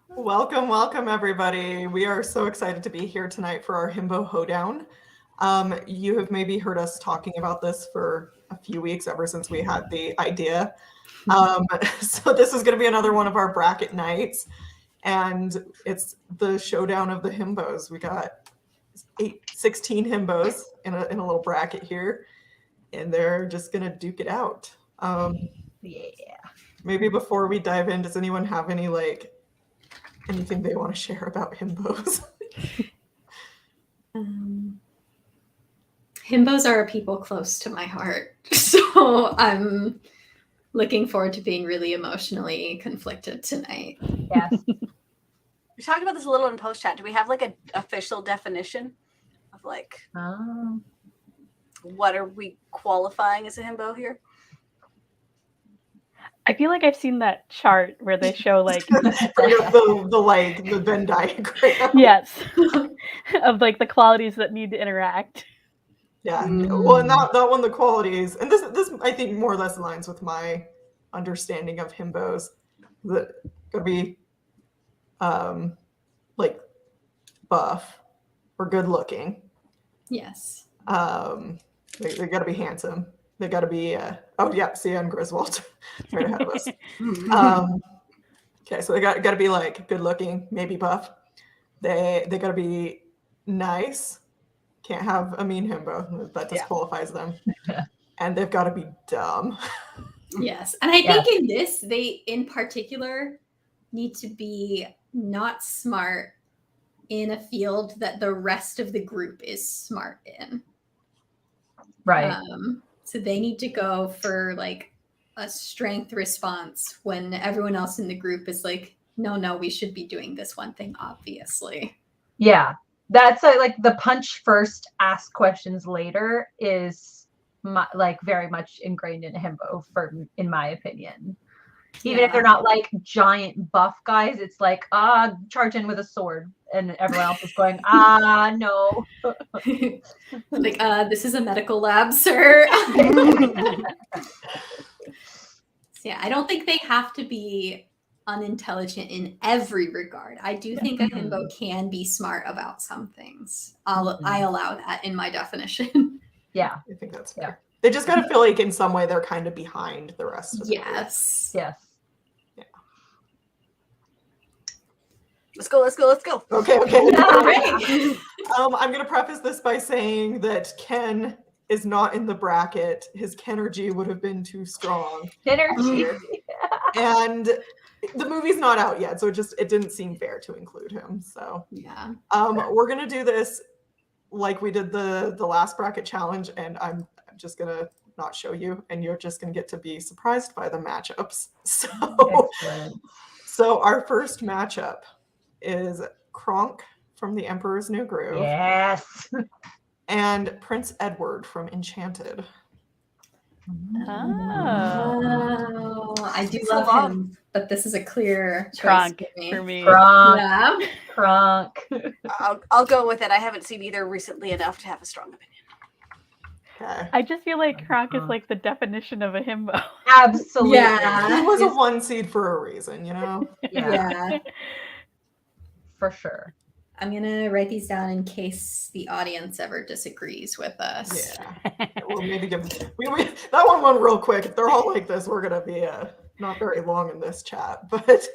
Welcome, everybody. We are so excited to be here tonight for our Himbo Hoedown. You have maybe heard us talking about this for a few weeks, ever since we had the idea. So this is going to be another one of our bracket nights, and it's the showdown of the Himbos. We got 16 Himbos in a little bracket here, and they're just going to duke it out. Yeah. Maybe before we dive in, does anyone have anything they want to share about Himbos? Himbos are people close to my heart, so I'm looking forward to being really emotionally conflicted tonight. Yes. We talked about this a little in post chat. Do we have like an official definition of like what are we qualifying as a himbo here? I feel like I've seen that chart where they show like the Venn diagram. Yes, of like the qualities that need to interact. Yeah. Well, and that one, the qualities, and this I think more or less aligns with my understanding of Himbos. That gotta be like buff or good looking. Yes. They gotta be handsome. They gotta be Sia and Griswold right ahead of us. Okay, so they gotta be like good looking, maybe buff. They gotta be nice. Can't have a mean himbo. That disqualifies them. And they've got to be dumb. Yes. And I think in this, they in particular need to be not smart in a field that the rest of the group is smart in. Right. So they need to go for like a strength response when everyone else in the group is like, no, we should be doing this one thing, obviously. Yeah. That's like the punch first, ask questions later is like very much ingrained in himbo, in my opinion. Even if they're not like giant buff guys, it's like charge in with a sword, and everyone else is going no. Like this is a medical lab, sir. Yeah, I don't think they have to be unintelligent in every regard. I do think a himbo can be smart about some things. I allow that in my definition. Yeah, I think that's fair. Yeah. They just gotta feel like in some way they're kind of behind the rest of the group. Yes. Yeah. Let's go. Okay. All right. I'm gonna preface this by saying that Ken is not in the bracket. His Kenergy would have been too strong. Kenergy. And the movie's not out yet, so it didn't seem fair to include him. So yeah. We're gonna do this like we did the last bracket challenge, and I'm just gonna not show you, and you're just gonna get to be surprised by the matchups. So our first matchup is Kronk from The Emperor's New Groove. Yes. And Prince Edward from Enchanted. Oh, I do love him, but this is a clear choice for me. Kronk. I'll go with it. I haven't seen either recently enough to have a strong opinion. Okay. I just feel like Kronk is like the definition of a himbo. Absolutely. Yeah. He was a 1 seed for a reason, you know? Yeah. For sure. I'm going to write these down in case the audience ever disagrees with us. Yeah. We'll maybe give that one real quick. If they're all like this, we're going to be not very long in this chat, but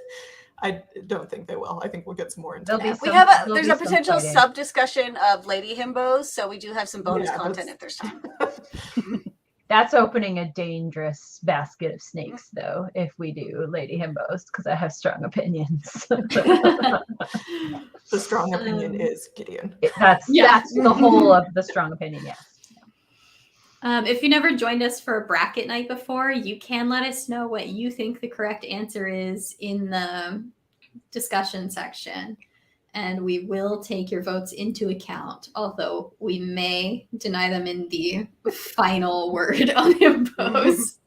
I don't think they will. I think we'll get some more into it. There's a potential sub-discussion of lady himbos, so we do have some bonus content if there's time. That's opening a dangerous basket of snakes, though, if we do lady himbos, because I have strong opinions. The strong opinion is Gideon. That's the whole of the strong opinion, yes. If you never joined us for a bracket night before, you can let us know what you think the correct answer is in the discussion section. And we will take your votes into account, although we may deny them in the final word on himbos.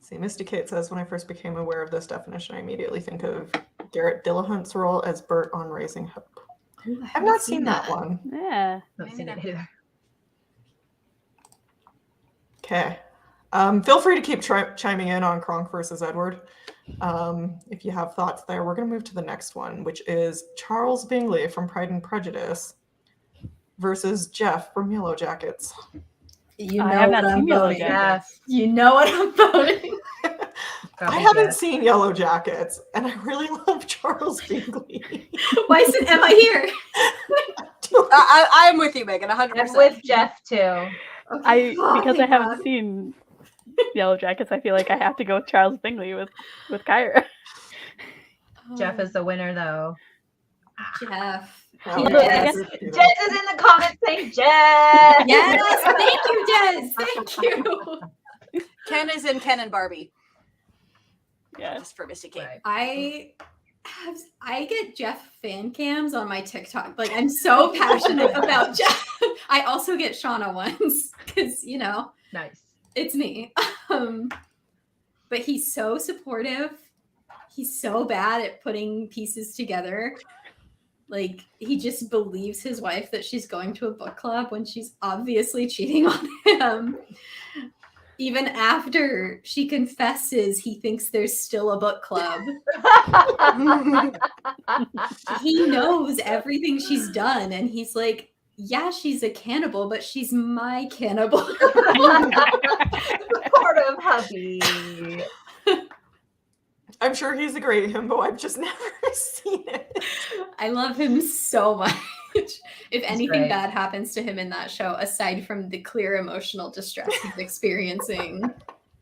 See, Misty Kate says, when I first became aware of this definition, I immediately think of Garrett Dillahunt's role as Bert on Raising Hope. I've not seen that one. Yeah. Not seen it either. Okay. Feel free to keep chiming in on Kronk versus Edward. If you have thoughts there, we're going to move to the next one, which is Charles Bingley from Pride and Prejudice versus Jeff from Yellow Jackets. You I know have what not I'm seen Yellow voting. Jackets. You know what I'm voting. I haven't seen Yellow Jackets, and I really love Charles Bingley. Why am I here? I'm with you, Megan, 100%. I'm with Jeff too. Okay. Oh, Because I thank haven't God. seen Yellow Jackets, I feel like I have to go with Charles Bingley with Kyra. Jeff is the winner, though. Jeff. Oh, Although, yeah, I guess- do that. Jess is in the comments saying Jess. Yes, thank you, Des. Thank you. Ken is in Ken and Barbie, Yeah. just for Misty Kate. Right. I get Jeff fan cams on my TikTok. Like, I'm so passionate about Jeff. I also get Shauna ones because, you know, Nice. it's me. But he's so supportive. He's so bad at putting pieces together. Like, he just believes his wife that she's going to a book club when she's obviously cheating on him. Even after she confesses, he thinks there's still a book club. He knows everything she's done, and he's like, yeah, she's a cannibal, but she's my cannibal. Supportive hubby. I'm sure he's a great himbo. I've just never seen it. I love him so much. If anything great. bad happens to him in that show, aside from the clear emotional distress he's experiencing,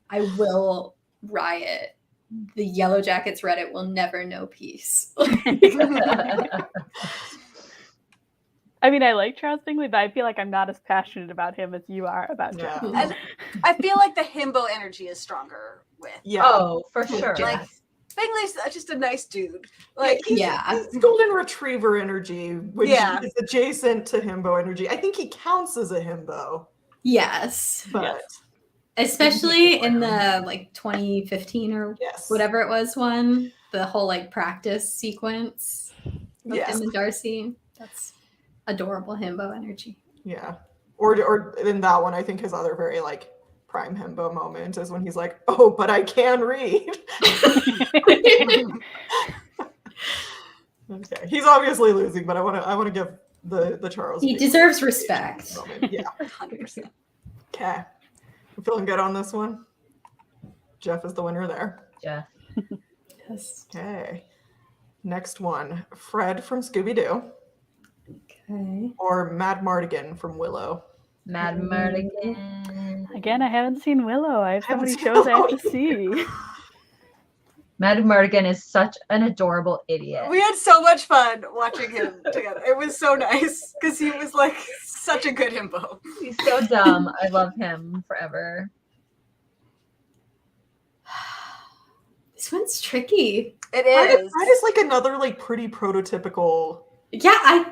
I will riot. The Yellow Jackets Reddit will never know peace. I mean, I like Charles Bingley, but I feel like I'm not as passionate about him as you are about Yeah. Jeff. And I feel like the himbo energy is stronger with. Yeah. Oh, for sure. Like, Bingley's just a nice dude. Like, Yeah. He's golden retriever energy, which Yeah. is adjacent to himbo energy. I think he counts as a himbo, Yes. but Especially in the like 2015 or yes, whatever it was one, the whole like practice sequence of yes, him and Darcy. That's adorable himbo energy. yeah. Or in that one, I think his other very like prime himbo moment is when he's like, "Oh, but I can read." Okay, he's obviously losing, but I want to give the Charles. He Bingley deserves respect. moment. Yeah. 100%. Okay, I'm feeling good on this one. Jeff is the winner there. Jeff. Yes. Okay, next one: Fred from Scooby Doo Okay. or Mad Mardigan from Willow. Mad Mardigan. Again, I haven't seen Willow. I have so Haven't many seen shows I have Willow to see. Mad Mardigan is such an adorable idiot. We had so much fun watching him together. It was so nice because he was like such a good himbo. He's so dumb. I love him forever. This one's tricky. It Fred is. is like another like pretty prototypical. Yeah.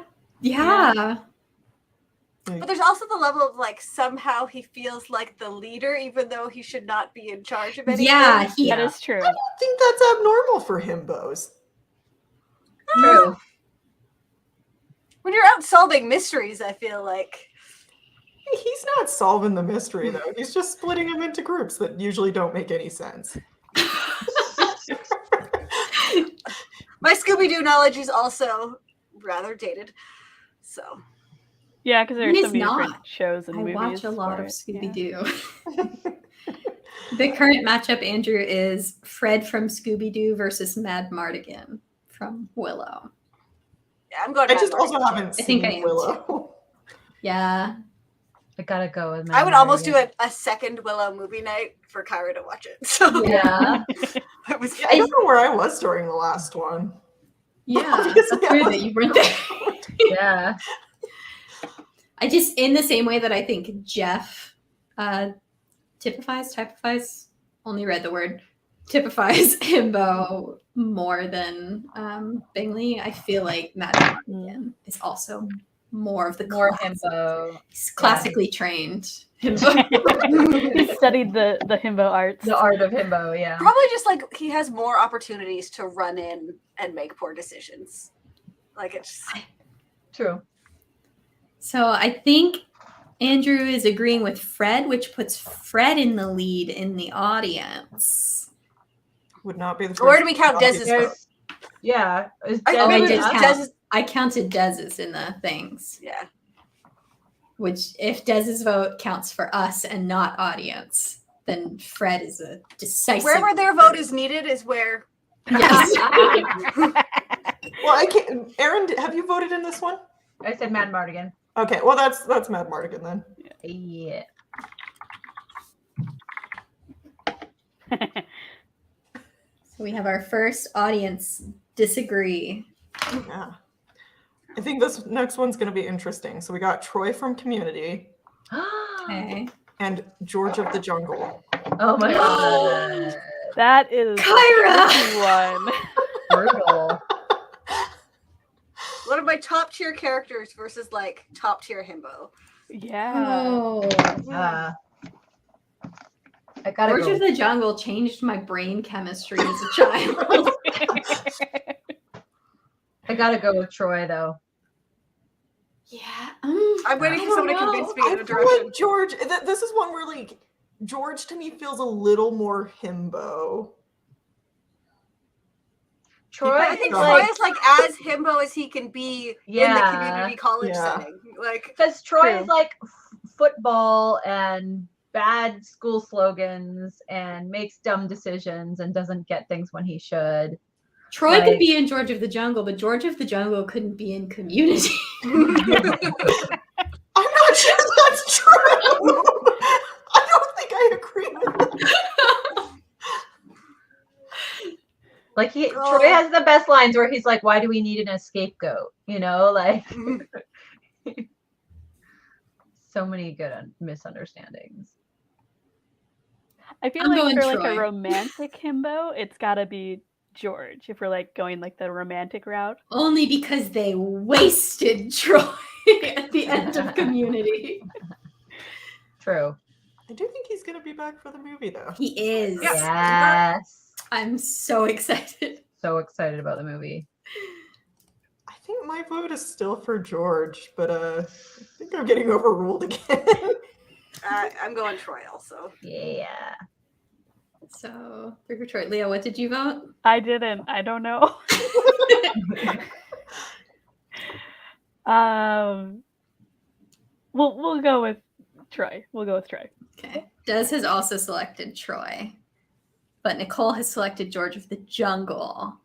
But there's also the level of like somehow he feels like the leader, even though he should not be in charge of anything. Yeah, That he is true. I don't think that's abnormal for himbos. True. When you're out solving mysteries, I feel like He's not solving the mystery though. He's just splitting them into groups that usually don't make any sense. my Scooby-Doo knowledge is also rather dated. So Yeah, because there are He's so many different not. shows and I movies. watch a lot for of it. Scooby Doo. The current matchup, Andrew, is Fred from Scooby Doo versus Mad Mardigan from Willow. yeah, I'm going. I Mad just also Mardigan. haven't I think seen I am Willow. Yeah. I gotta go with Mad I would almost do Mardigan. a second Willow movie night for Kyra to watch it. So Yeah. it was. Yeah, I don't know where I was during the last one. Yeah. Obviously, That's I weird that wasn't. you weren't there. Yeah. I just, in the same way that I think Jeff typifies, only read the word, typifies Himbo more than Bingley, I feel like Matt Mardigan is also more of the More classic- himbo. He's classically trained Himbo. He studied the himbo arts. The art of himbo, yeah. Probably just like he has more opportunities to run in and make poor decisions. Like it's True. So I think Andrew is agreeing with Fred, which puts Fred in the lead in the audience. Would not be the first. Where do we count obvious Dez's vote. vote? Yeah. Is I Des- I maybe did just count. Dez's. I counted Dez's in the things, Yeah. which if Dez's vote counts for us and not audience, then Fred is a decisive. Wherever their vote is needed is where. Yes. Well, I can't. Aaron, have you voted in this one? I said Mad Mardigan. Okay, well that's Mad Mardigan then. Yeah. So we have our first audience disagree. Yeah. I think this next one's going to be interesting. So we got Troy from Community Okay. and George of the Jungle. Oh my god. That is Kyra! a tricky one. Brutal. One of my top tier characters versus like top tier himbo. Yeah. Oh. I gotta George go. of the Jungle changed my brain chemistry as a child. I gotta go with Troy though. Yeah. I'm waiting for someone to convince me I in a feel direction. like George, this is one where like George to me feels a little more himbo. Troy, I think Troy Troy like, is like as himbo as he can be in the Yeah. community college Yeah. setting. Like, because Troy True. is like football and bad school slogans and makes dumb decisions and doesn't get things when he should. Troy Like- could be in George of the Jungle, but George of the Jungle couldn't be in Community. I'm not sure that's true. I don't think I agree with that. Like Oh. Troy has the best lines where he's like, "Why do we need an scapegoat?" You know, like so many good misunderstandings. I feel I'm like going for like Troy. a romantic himbo, it's gotta be George. If we're like going like the romantic route. Only because they wasted Troy at the end of Community. True. I do think he's going to be back for the movie though. He is. Yes. Yes. I'm so excited. So excited about the movie. I think my vote is still for George, but I think I'm getting overruled again. I'm going Troy also. Yeah. So, three for Troy. Leah, what did you vote? I didn't. I don't know. We'll go with Troy. We'll go with Troy. Okay. Des has also selected Troy, but Nicole has selected George of the Jungle.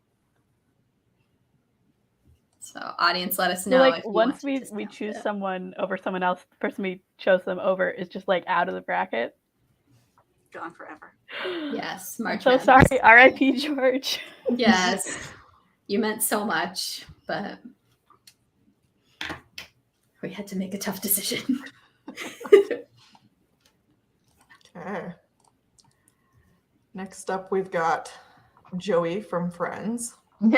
So, audience, let us So know. like if you once want to we discount choose it. someone over someone else, the person we chose them over is just like out of the bracket. Gone forever. Yes, I'm March so Madness. sorry, R.I.P. George. Yes, you meant so much, but we had to make a tough decision. Okay. Next up, we've got Joey from Friends and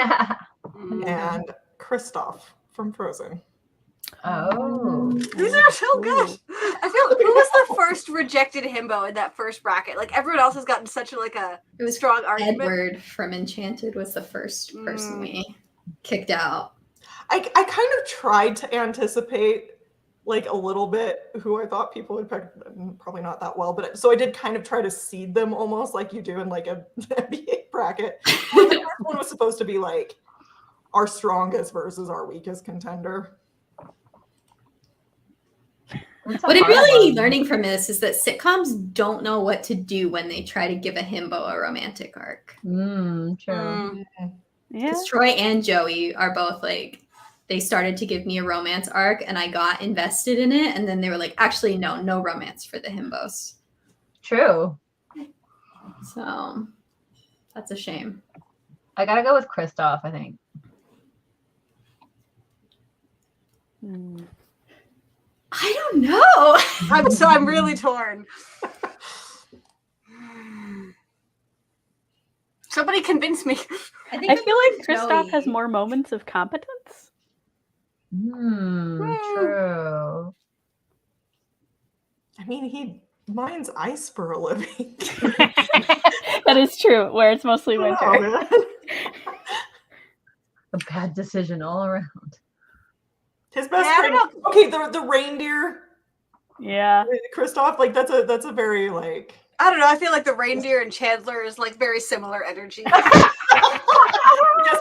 Kristoff from Frozen. Oh. These are so good. I feel who was the first rejected himbo in that first bracket? Like everyone else has gotten such a It was strong argument. Edward from Enchanted was the first person we kicked out. I kind of tried to anticipate like a little bit who I thought people would pick, probably not that well, but so I did kind of try to seed them almost like you do in like a NBA bracket. But the first one was supposed to be like our strongest versus our weakest contender. What I'm really learning from this is that sitcoms don't know what to do when they try to give a himbo a romantic arc. True. Mm. Yeah. Because Troy and Joey are both like, they started to give me a romance arc and I got invested in it. And then they were like, actually, no romance for the himbos. True. So that's a shame. I gotta go with Kristoff, I think. Hmm. I don't know. I'm really torn. Somebody convince me. I think I feel like Joey. Kristoff has more moments of competence. True. I mean, he mines ice for a living. That is true, where it's mostly winter. Oh, man. A bad decision all around. His best Yeah, I friend. don't Okay, the reindeer. Yeah. Kristoff, like that's a very like. I don't know. I feel like the reindeer and Chandler is like very similar energy. Yes,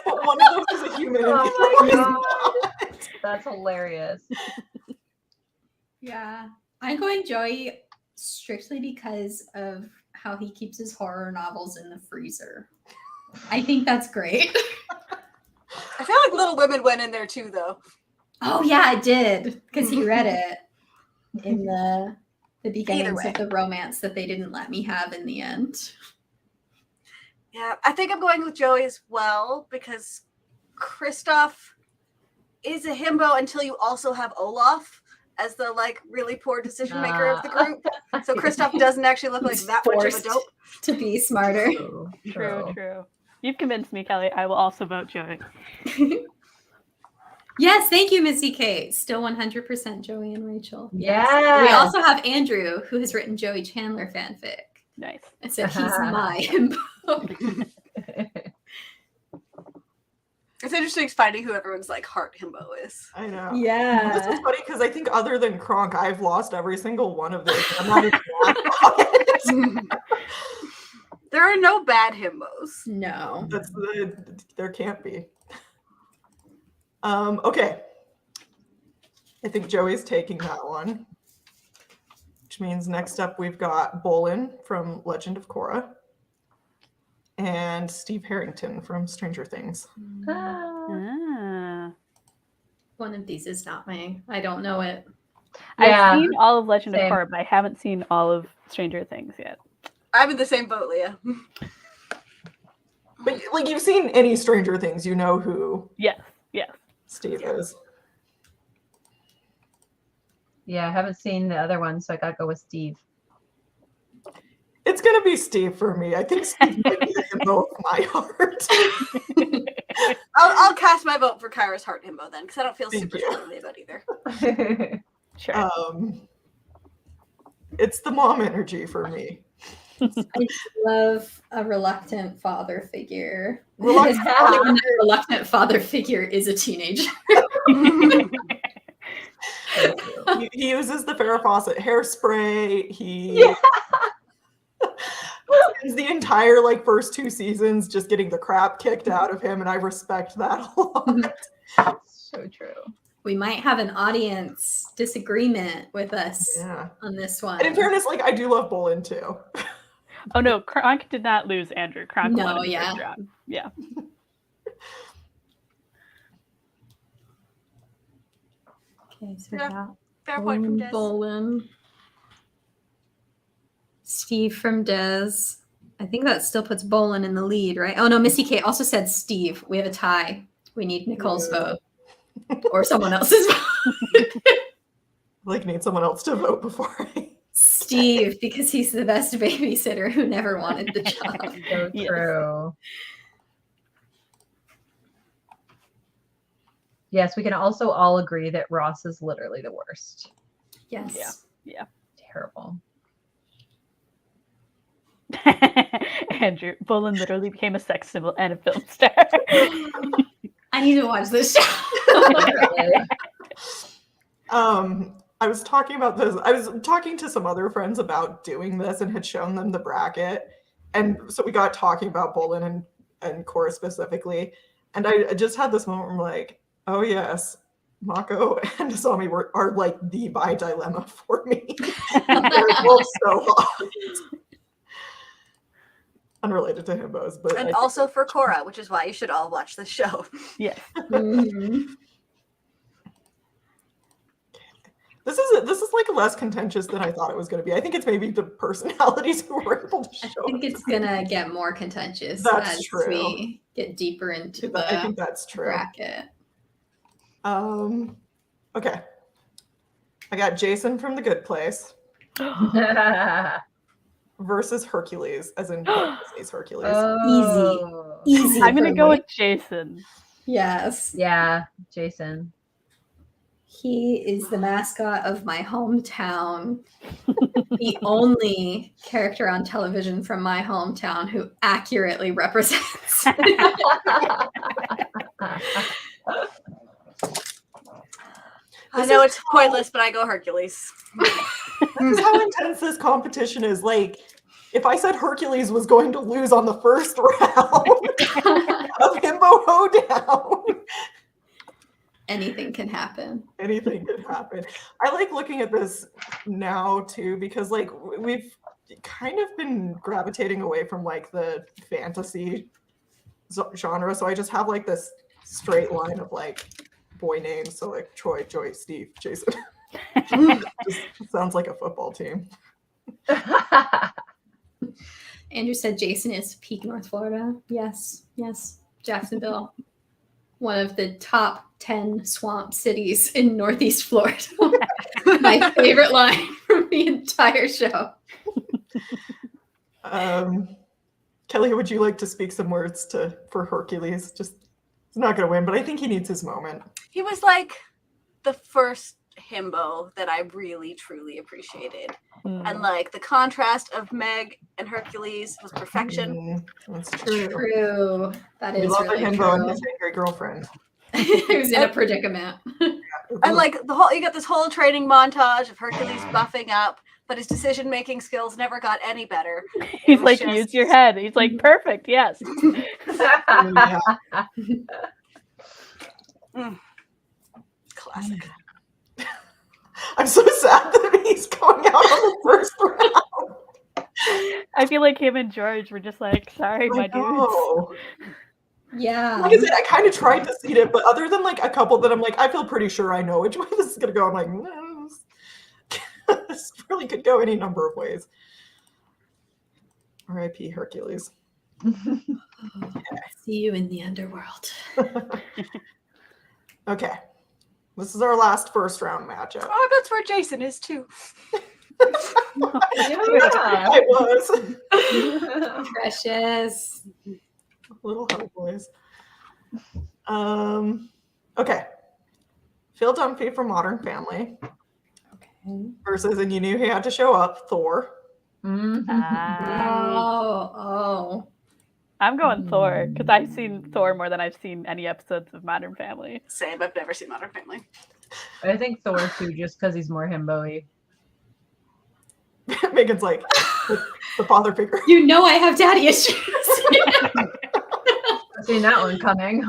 but one of those is a human. And the Oh other my one is not. That's hilarious. Yeah. I'm going Joey strictly because of how he keeps his horror novels in the freezer. I think that's great. I feel like Little Women went in there too, though. Oh yeah, it did because he read it in the beginnings way. of the romance that they didn't let me have in the end. Yeah, I think I'm going with Joey as well because Kristoff is a himbo until you also have Olaf as the like really poor decision maker of the group. So Kristoff doesn't actually look like He's that much of a forced dope. to be smarter. True. You've convinced me, Kelly. I will also vote Joey. Yes, thank you, Missy Kate. Still 100% Joey and Rachel. Yeah. We also have Andrew, who has written Joey Chandler fanfic. Nice. And so he's my himbo. It's interesting finding who everyone's like heart himbo is. I know. Yeah. This is funny because I think other than Kronk, I've lost every single one of these. I'm not even mad about it. There are no bad himbos. No. There can't be. Okay. I think Joey's taking that one. Which means next up we've got Bolin from Legend of Korra. And Steve Harrington from Stranger Things. Ah. One of these is not me. I don't know it. I've seen all of Legend Same. of Korra, but I haven't seen all of Stranger Things yet. I'm in the same boat, Leah. But like you've seen any Stranger Things, you know who Yes. Steve is. Yeah, I haven't seen the other one, so I gotta go with Steve. It's gonna be Steve for me. I think Steve might be the himbo of my heart. I'll cast my vote for Kyra's heart himbo then, because I don't feel Thank super you. strongly about either. Sure. It's the mom energy for me. I love a reluctant father figure. Reluctant Only when that reluctant father figure is a teenager. He uses the Farrah Fawcett hairspray. He spends the entire like first 2 seasons just getting the crap kicked out of him, and I respect that a lot. So true. We might have an audience disagreement with us Yeah. on this one. And in fairness, like I do love Bolin too. Oh no, Kronk did not lose Andrew. Kronk No, won in the yeah. first round. Yeah. Okay, so we Yeah. got Fair point from Des. Bolin. Steve from Des. I think that still puts Bolin in the lead, right? Oh no, Missy Kate also said Steve. We have a tie. We need Nicole's vote. Or someone else's vote. Like need someone else to vote before I. Steve, because he's the best babysitter who never wanted the job. So Yes. true. Yes, we can also all agree that Ross is literally the worst. Yes. Yeah. Terrible. Andrew, Bolin literally became a sex symbol and a film star. I need to watch this show. Literally. I was talking about this. I was talking to some other friends about doing this and had shown them the bracket. And so we got talking about Bolin and Korra specifically. And I just had this moment where I'm like, oh yes, Mako and Asami are like the bi dilemma for me. They're both so hot. Unrelated to himbos, but And also for Korra, which is why you should all watch this show. Yes. Mhm. this is like less contentious than I thought it was going to be. I think it's maybe the personalities who were able to I show. think it's gonna get more contentious That's as true. we get deeper into I the think that's true. bracket. Okay. I got Jason from The Good Place versus Hercules, as in Disney's Hercules. Oh. Easy. I'm gonna for go me. with Jason. Yes. Yeah, Jason. He is the mascot of my hometown. The only character on television from my hometown who accurately represents. I know it's pointless, but I go Hercules. This is how intense this competition is. Like, if I said Hercules was going to lose on the first round of Himbo Hoedown, Anything can happen. anything could happen. I like looking at this now too, because like we've kind of been gravitating away from like the fantasy genre. So I just have like this straight line of like boy names. So like Troy, Joy, Steve, Jason. Just sounds like a football team. Andrew said Jason is peak North Florida. Yes, yes. Jacksonville, one of the top 10 swamp cities in Northeast Florida. My favorite line from the entire show. Kelly, would you like to speak some words for Hercules? Just he's not going to win, but I think he needs his moment. He was like the first himbo that I really truly appreciated. And like the contrast of Meg and Hercules was perfection. That's true. True. That is We love really the Himbo true. and his angry girlfriend. Who's in a predicament. And like you got this whole training montage of Hercules buffing up, but his decision-making skills never got any better. He's was like, just- use your head. He's like, perfect, yes. Yeah. Classic. I'm so sad that he's going out on the first round. I feel like him and George were just like, sorry, my I dudes. know. Yeah. Like I said, I kind of tried to seed it, but other than like a couple that I'm like, I feel pretty sure I know which way this is gonna go. I'm like, no, this really could go any number of ways. R.I.P. Hercules. See you in the underworld. Okay, this is our last first round matchup. Oh, that's where Jason is too. I was Precious. little Hellboys. Okay, Phil Dunphy from Modern Family Okay. versus, and you knew he had to show up, Thor. Oh. I'm going Thor, because I've seen Thor more than I've seen any episodes of Modern Family. Same. I've never seen Modern Family. I think Thor too, just because he's more himbo-y. Megan's like the father figure. You know I have daddy issues. I've seen that one coming.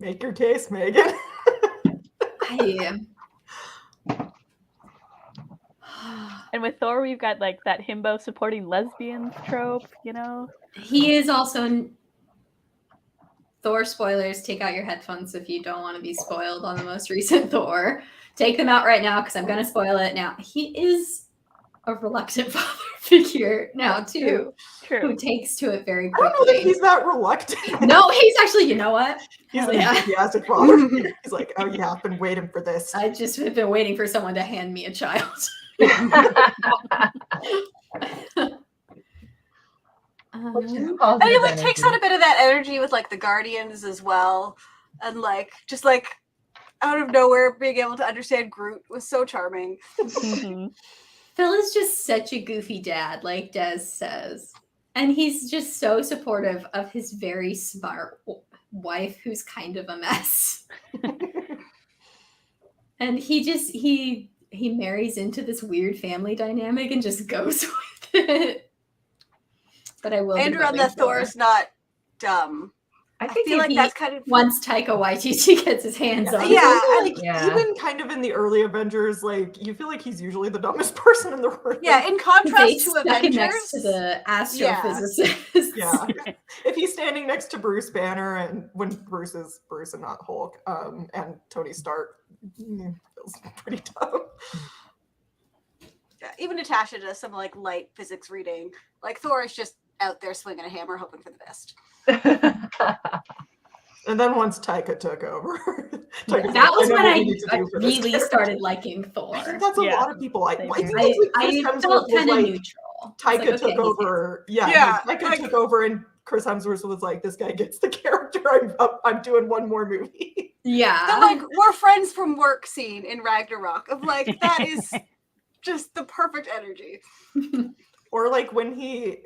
Make your case, Megan. I am. And with Thor, we've got like that himbo supporting lesbians trope, you know? He is also Thor spoilers. Take out your headphones if you don't want to be spoiled on the most recent Thor. Take them out right now because I'm going to spoil it now. He is a reluctant father figure now too, True. who takes to it very I don't know that quickly. he's that reluctant. No, he's actually, you know what? He's Hell an yeah. enthusiastic father. He's like, oh yeah, I've been waiting for this. I just have been waiting for someone to hand me a child. Which is Um, positive And he like takes energy. on a bit of that energy with like the Guardians as well, and like just like out of nowhere being able to understand Groot was so charming. Mhm. Phil is just such a goofy dad, like Des says. And he's just so supportive of his very smart wife, who's kind of a mess. And he marries into this weird family dynamic and just goes with it. But I will. be Andrew on voting the Thor's not dumb. I I think feel like he- that's kind of once Taika Waititi gets his hands on He's it. also, like, Yeah. even kind of in the early Avengers, like you feel like he's usually the dumbest person in the room. yeah. In They contrast to stuck him Avengers, next to the astrophysicist. Yeah. If he's standing next to Bruce Banner and when Bruce is Bruce and not Hulk, and Tony Stark, feels pretty dumb. yeah, even Natasha does some like light physics reading. Like Thor is just out there swinging a hammer, hoping for the best. And then once Taika took over, Taika's That like, was know when what we I need to do for this really character. started liking I Thor. think that's a Yeah. lot of people. I Same think here. that's what Chris I Hemsworth felt was kind of like. neutral. Taika It's like, took okay, he's over. Yeah, Yeah, Taika like- took over, and Chris Hemsworth was like, "This guy gets the character. I'm doing one more movie." Yeah. The like we're friends from work scene in Ragnarok of like that is just the perfect energy. Or like when he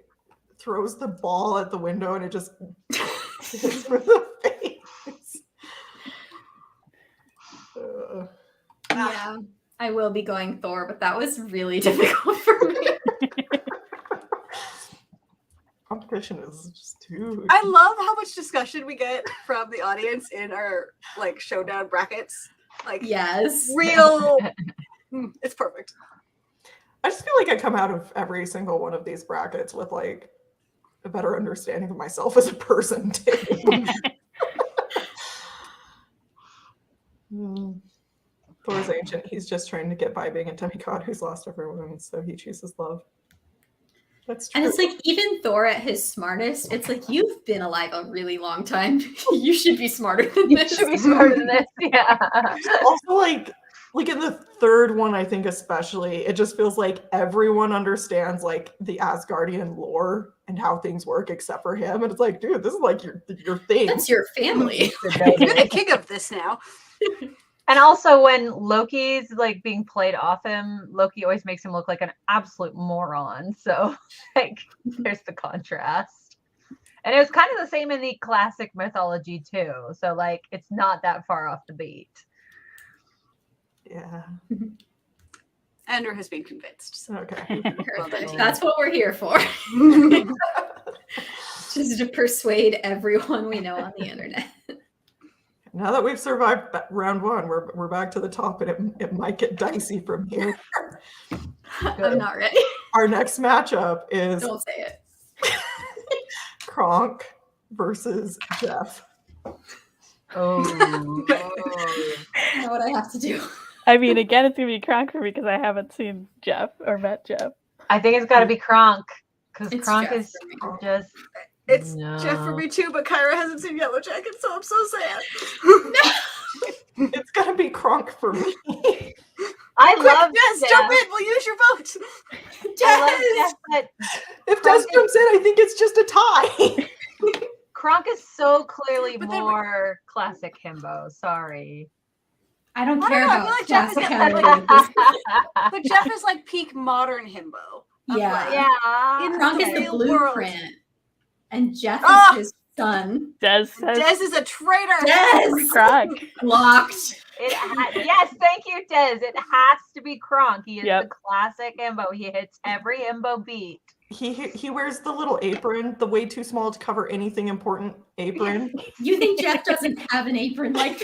throws the ball at the window and it just hits him in the face. Yeah, I will be going Thor, but that was really difficult for me. Competition is just too. I love how much discussion we get from the audience in our like showdown brackets. Like Yes. real. It's perfect. I just feel like I come out of every single one of these brackets with like a better understanding of myself as a person too. Thor's ancient. He's just trying to get by being a demigod who's lost everyone, so he chooses love. That's true. And it's like, even Thor at his smartest, it's like, you've been alive a really long time. You should be smarter than You this. should be smarter than this. Yeah. Also, like in the third one, I think especially, it just feels like everyone understands like the Asgardian lore and how things work except for him. And it's like, dude, this is like your thing. That's your family. You're the king of this now. And also when Loki's like being played off him, Loki always makes him look like an absolute moron. So like there's the contrast. And it was kind of the same in the classic mythology too. So like it's not that far off the beat. Yeah. Andrew has been convinced. So. Okay. Perfect. That's what we're here for. Just to persuade everyone we know on the internet. Now that we've survived round one, we're back to the top, and it might get dicey from here. I'm not ready. Our next matchup is Don't say it. Kronk versus Jeff. Oh. I know what I have to do. I mean, again, it's gonna be Kronk for me because I haven't seen Jeff or met Jeff. I think it's got to be Kronk because It's Kronk Jeff is for me. just. It's No. Jeff for me too, but Kyra hasn't seen Yellow Jacket, so I'm so sad. It's gonna be Kronk for me. I Quick, love Des, Jeff. jump in. We'll use your vote. I love Jeff, but If Des jumps in, I think it's just a tie. Kronk is so clearly But then- more classic himbo. Sorry. I don't I care don't know, I about feel like Jeff is classicality like- at this point. But Jeff is like peak modern himbo. of, Yeah. like, Yeah. In Kronk is the real world. blueprint. And Jeff Ah! is his son. Des says Des is a traitor. Yes! Kronk. Locked. Yes, thank you, Des. It has to be Kronk. He is Yep. the classic himbo. He hits every himbo beat. He wears the little apron, the way too small to cover anything important apron. You think Jeff doesn't have an apron like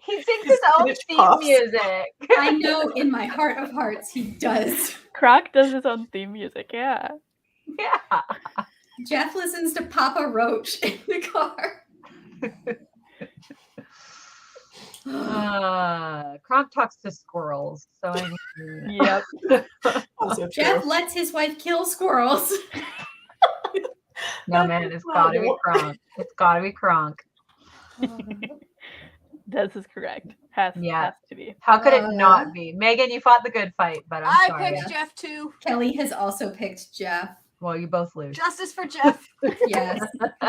He sings his own Spinach theme puffs. music. I know in my heart of hearts he does. Kronk does his own theme music. Yeah. Yeah. Jeff listens to Papa Roach in the car. Kronk talks to squirrels. So I mean, Yep. Also Jeff true. lets his wife kill squirrels. no man, it's gotta be Kronk. It's gotta be Kronk. Des is correct. Has to be. How could it not be? Megan, you fought the good fight, but I'm I sorry. picked Jeff too. Kelly has also picked Jeff. Well, you both lose. Justice for Jeff. Yes.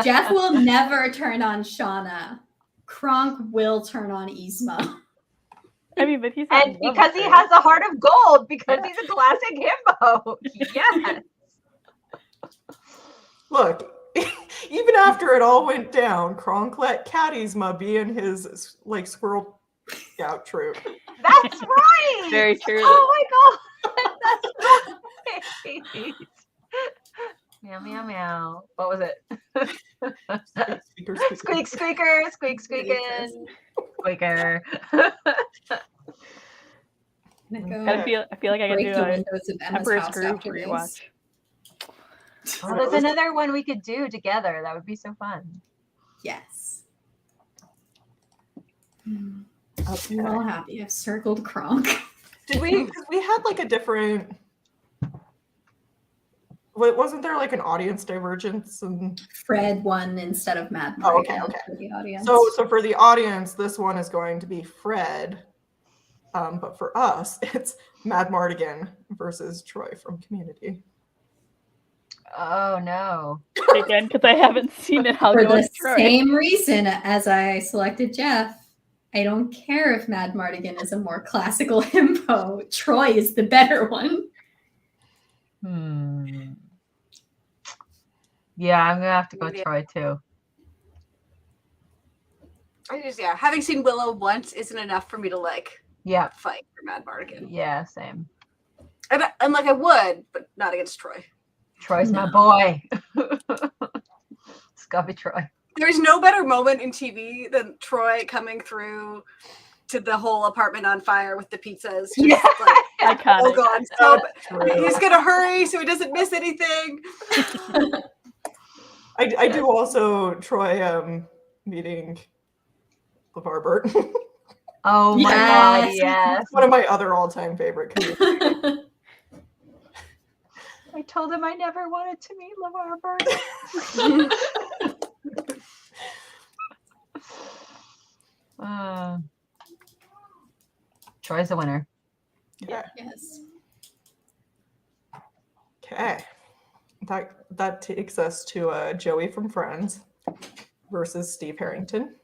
Jeff will never turn on Shauna. Kronk will turn on Yzma. I mean, but he's not And in love because with he her. has a heart of gold, because Yeah. he's a classic himbo. Yes. Look, even after it all went down, Kronk let Cat Yzma be in his like squirrel scout troop. That's right. Very true. Oh my god. That's right. Meow meow meow. What was it? Squeaker, Squeak squeaker, squeak squeaking. Squeaker. I feel like I can Break do the a windows of Emma's Emperor's house Groove after this. rewatch. Oh, there's another one we could do together. That would be so fun. Yes. Okay. We're all happy. I've circled Kronk. Did we? 'Cause we had like a different. Wasn't there like an audience divergence? And Fred won instead of Mad Oh, Morgan okay. for the audience. so for the audience, this one is going to be Fred. But for us, it's Mad Mardigan versus Troy from Community. Oh no. Again, because I haven't seen it. I'll for go the with Troy. same reason as I selected Jeff, I don't care if Mad Mardigan is a more classical himbo. Troy is the better one. Yeah, I'm gonna have to go Yeah. Troy too. having seen Willow once isn't enough for me to like Yeah. fight for Mad Mardigan. Yeah, same. And like I would, but not against Troy. Troy's my No. boy. Scubby Troy. There's no better moment in TV than Troy coming through to the whole apartment on fire with the pizzas. Just Yeah. like, Iconic. oh god, so True. he's gonna hurry so he doesn't miss anything. I do also Troy meeting LeVar Burton. Oh my god, Yes. yes. One of my other all-time favorite comedians. I told him I never wanted to meet LeVar Burton. Troy's the winner. Yeah. Yes. Okay. That takes us to Joey from Friends versus Steve Harrington.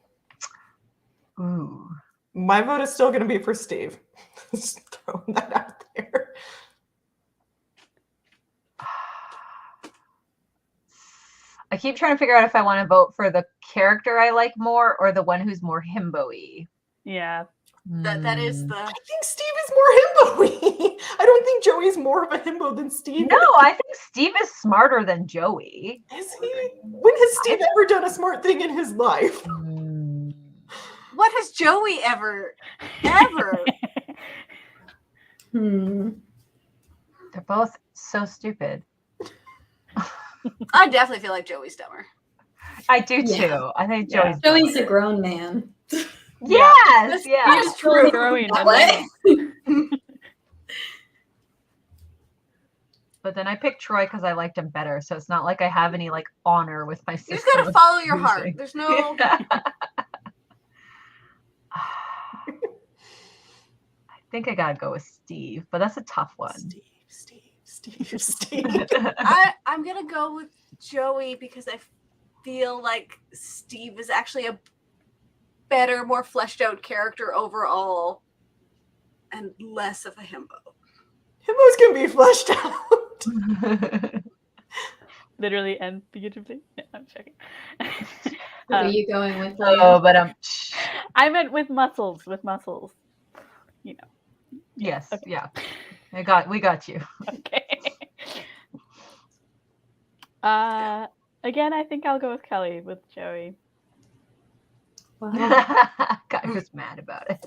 Ooh. My vote is still going to be for Steve. Just throwing that out there. I keep trying to figure out if I want to vote for the character I like more or the one who's more himbo-y. Yeah. That is the I think Steve is more himbo-y. I don't think Joey's more of a himbo than Steve. No, I think Steve is smarter than Joey. Is he? When has Steve ever done a smart thing in his life? what has Joey ever? Hmm. They're both so stupid. I definitely feel like Joey's dumber. I do too. Yeah. I think Yeah. Joey's Joey's a grown man. Yes, yeah. That's True. Growing. What? But then I picked Troy because I liked him better. So it's not like I have any like honor with my You sister. just gotta follow your heart. losing. There's no. I think I gotta go with Steve, but that's a tough one. Steve. I'm gonna go with Joey because I feel like Steve is actually a better, more fleshed out character overall, and less of a himbo. Himbo's going to be fleshed out. Literally and figuratively. Yeah, I'm joking. Who are you going with? Oh, but I meant with muscles. With muscles. You know. yes, Okay. yeah. We got you. Okay. Again, I think I'll go with Kelly with Joey. Well, Guy was mad about it.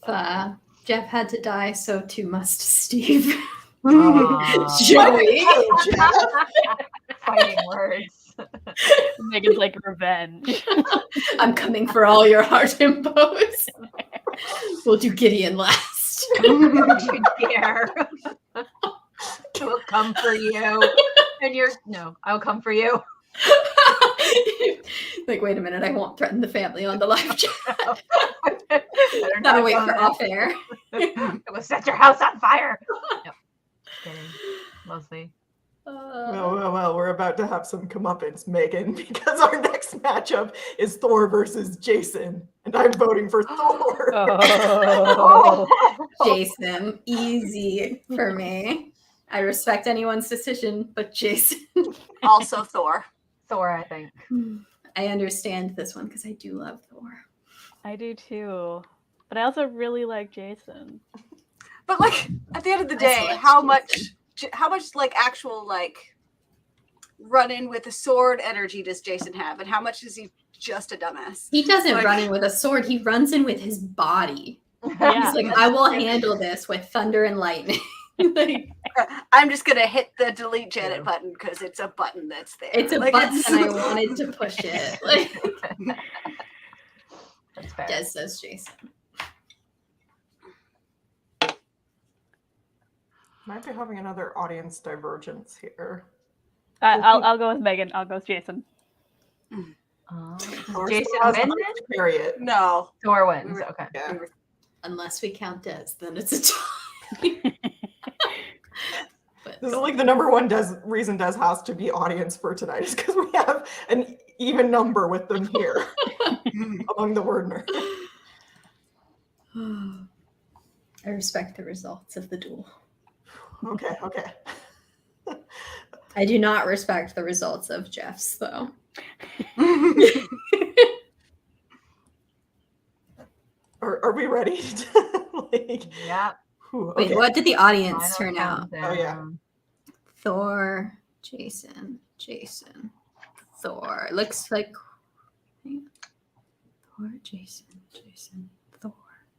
if Jeff had to die, so too must Steve. Aw. Joey. Oh, Jeff. Fighting words. Megan's like revenge. I'm coming for all your heart himbos. We'll do Gideon last. Don't you dare. We'll come for you. And I'll come for you. Like, wait a minute, I won't threaten the family on the live chat. Better Gotta not wait go for there. off air. It will set your house on fire. Yep. Kidding. Mostly. Well, we're about to have some comeuppance, Megan, because our next matchup is Thor versus Jason, and I'm voting for Thor. Oh. Jason, easy for me. I respect anyone's decision, but Jason. Also Thor. Thor, I think. I understand this one because I do love Thor. I do too. But I also really like Jason. But like at the end of the I day, select how Jason. much like actual like run in with a sword energy does Jason have, and how much is he just a dumbass? He doesn't Like- run in with a sword. He runs in with his body. Yeah. He's like, I will handle this with thunder and lightning. Like, I'm just gonna hit the delete Janet button because it's a button that's there. it's a Like, button it's- and I wanted to push it. Like, That's fair. Des says Jason. Might be having another audience divergence here. I'll go with Megan. I'll go with Jason. Oh. Thor Jason still has wins enough it? to carry it. No. Thor wins. We were- Okay. Yeah. Unless we count Des, then it's a tie. But This is like the number one reason Des has to be audience for tonight is because we have an even number with them here among the word nerds. I respect the results of the duel. Okay. I do not respect the results of Jeff's, though. Are we ready? Like, Yeah. whew, Wait, okay. what did the audience Final turn out? Oh, yeah. countdown. Thor, Jason, Thor. Looks like Thor, Jason, Thor.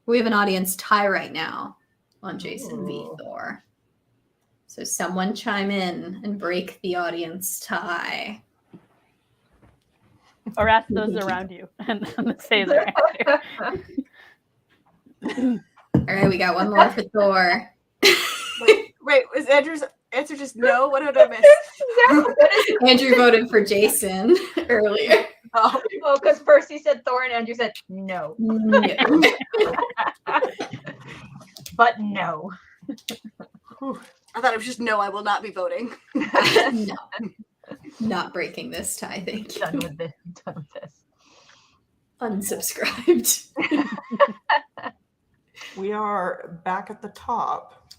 We have an audience tie right now on Jason v. Ooh. Thor. So someone chime in and break the audience tie. Or ask those around you and say their answer. All right, we got one more for Thor. Wait, was Andrew's answer just no? What did I miss? Andrew voted for Jason earlier. Oh, Oh, because first he said Thor and Andrew said no. No. But no. I thought it was just no. I will not be voting. No. Not breaking this tie, thank you. Done with this. Done with this. Unsubscribed. We are back at the top.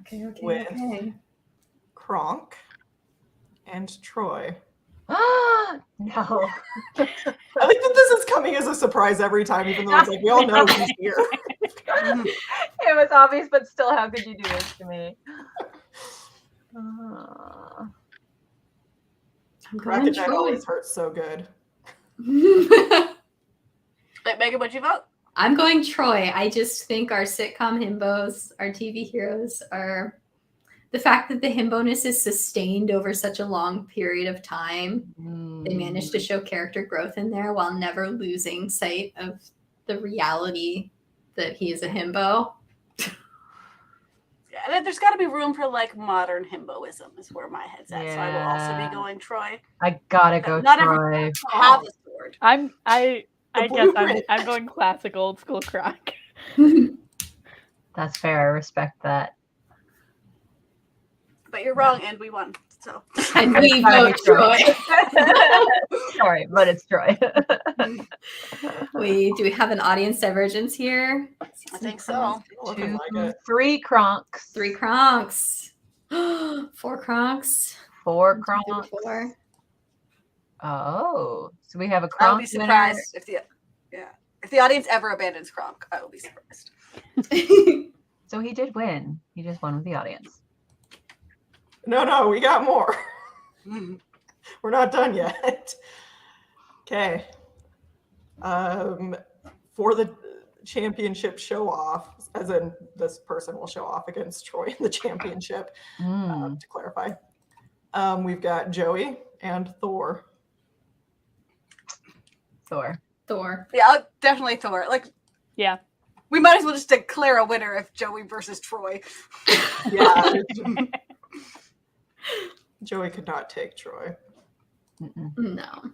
Okay. With- Kronk and Troy. No. I think that this is coming as a surprise every time, even though it's like we all know he's here. It was obvious, but still, how could you do this to me? I'm Bracket going night Troy. always hurts so good. Wait, Megan, what'd you vote? I'm going Troy. I just think our sitcom himbos, our TV heroes, are the fact that the himboness is sustained over such a long period of time. They managed to show character growth in there while never losing sight of the reality that he is a himbo. Yeah, and there's got to be room for like modern himboism is where my head's at. So I will also Yeah. be going Troy. I gotta go Not Troy. everyone have a sword. I guess blueprint. I'm going classic old school Kronk. That's fair. I respect that. But you're wrong, and we won. So And we Gotta vote be Troy. Troy. Sorry, but it's Troy. Do we have an audience divergence here? I think so. Looking like it. 3 Kronks. 3 Kronks. 4 Kronks. 4 1, 2, Kronks. 4. Oh, so we have a I'll be Kronk winner. surprised if the audience ever abandons Kronk. I will be surprised. So he did win. He just won with the audience. No, we got more. We're not done yet. Okay. For the championship show off, as in this person will show off against Troy in the championship, to clarify. We've got Joey and Thor. Thor. Thor. Yeah, definitely Thor. Like, Yeah. we might as well just declare a winner if Joey versus Troy. Yeah. Joey could not take Troy. Mm-mm. No.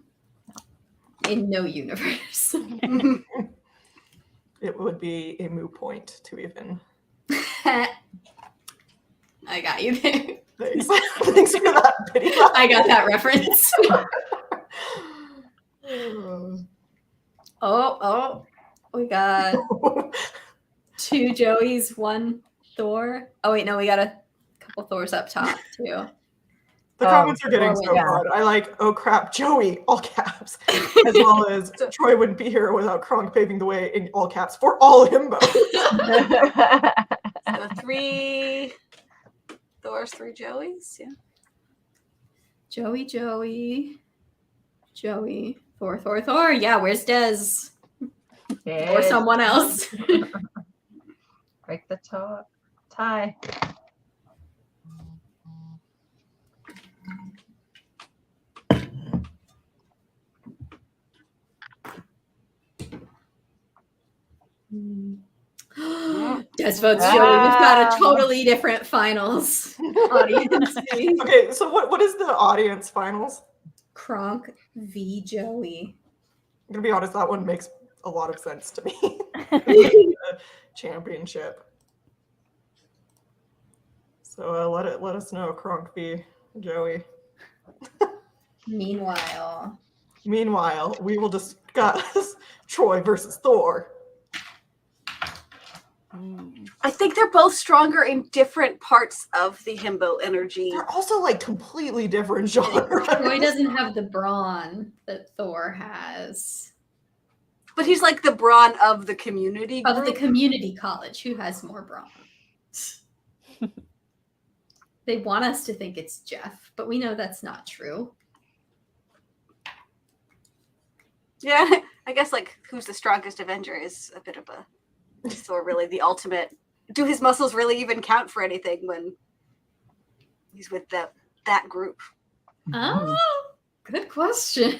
In no universe. It would be a moot point to even. I got you there. Thanks. Thanks for that video. I got that reference. Oh, we got 2 Joeys, 1 Thor. Oh wait, no, we got a couple Thors up top too. The comments are getting so yeah. good. I like, oh crap, Joey, all caps, as well as Troy wouldn't be here without Kronk paving the way in all caps for all himbo. So 3 Thors, 3 Joeys. Yeah. Joey, Thor. Yeah, where's Dez? Or Yes. someone else. Break the tie. Des votes Joey. We've got a totally different finals audience. Okay, so what is the audience finals? Kronk v. Joey. I'm gonna be honest, that one makes a lot of sense to me. The championship. So let us know, Kronk v. Joey. Meanwhile, We will discuss Troy versus Thor. I think they're both stronger in different parts of the himbo energy. They're also like completely different genres. Troy doesn't have the brawn that Thor has. But But he's like the brawn of the community Of the group. community college, who has more brawn? They want us to think it's Jeff, but we know that's not true. Yeah, I guess like who's the strongest Avenger is a bit of a is Thor really the ultimate. Do his muscles really even count for anything when he's with that group? Oh, good question.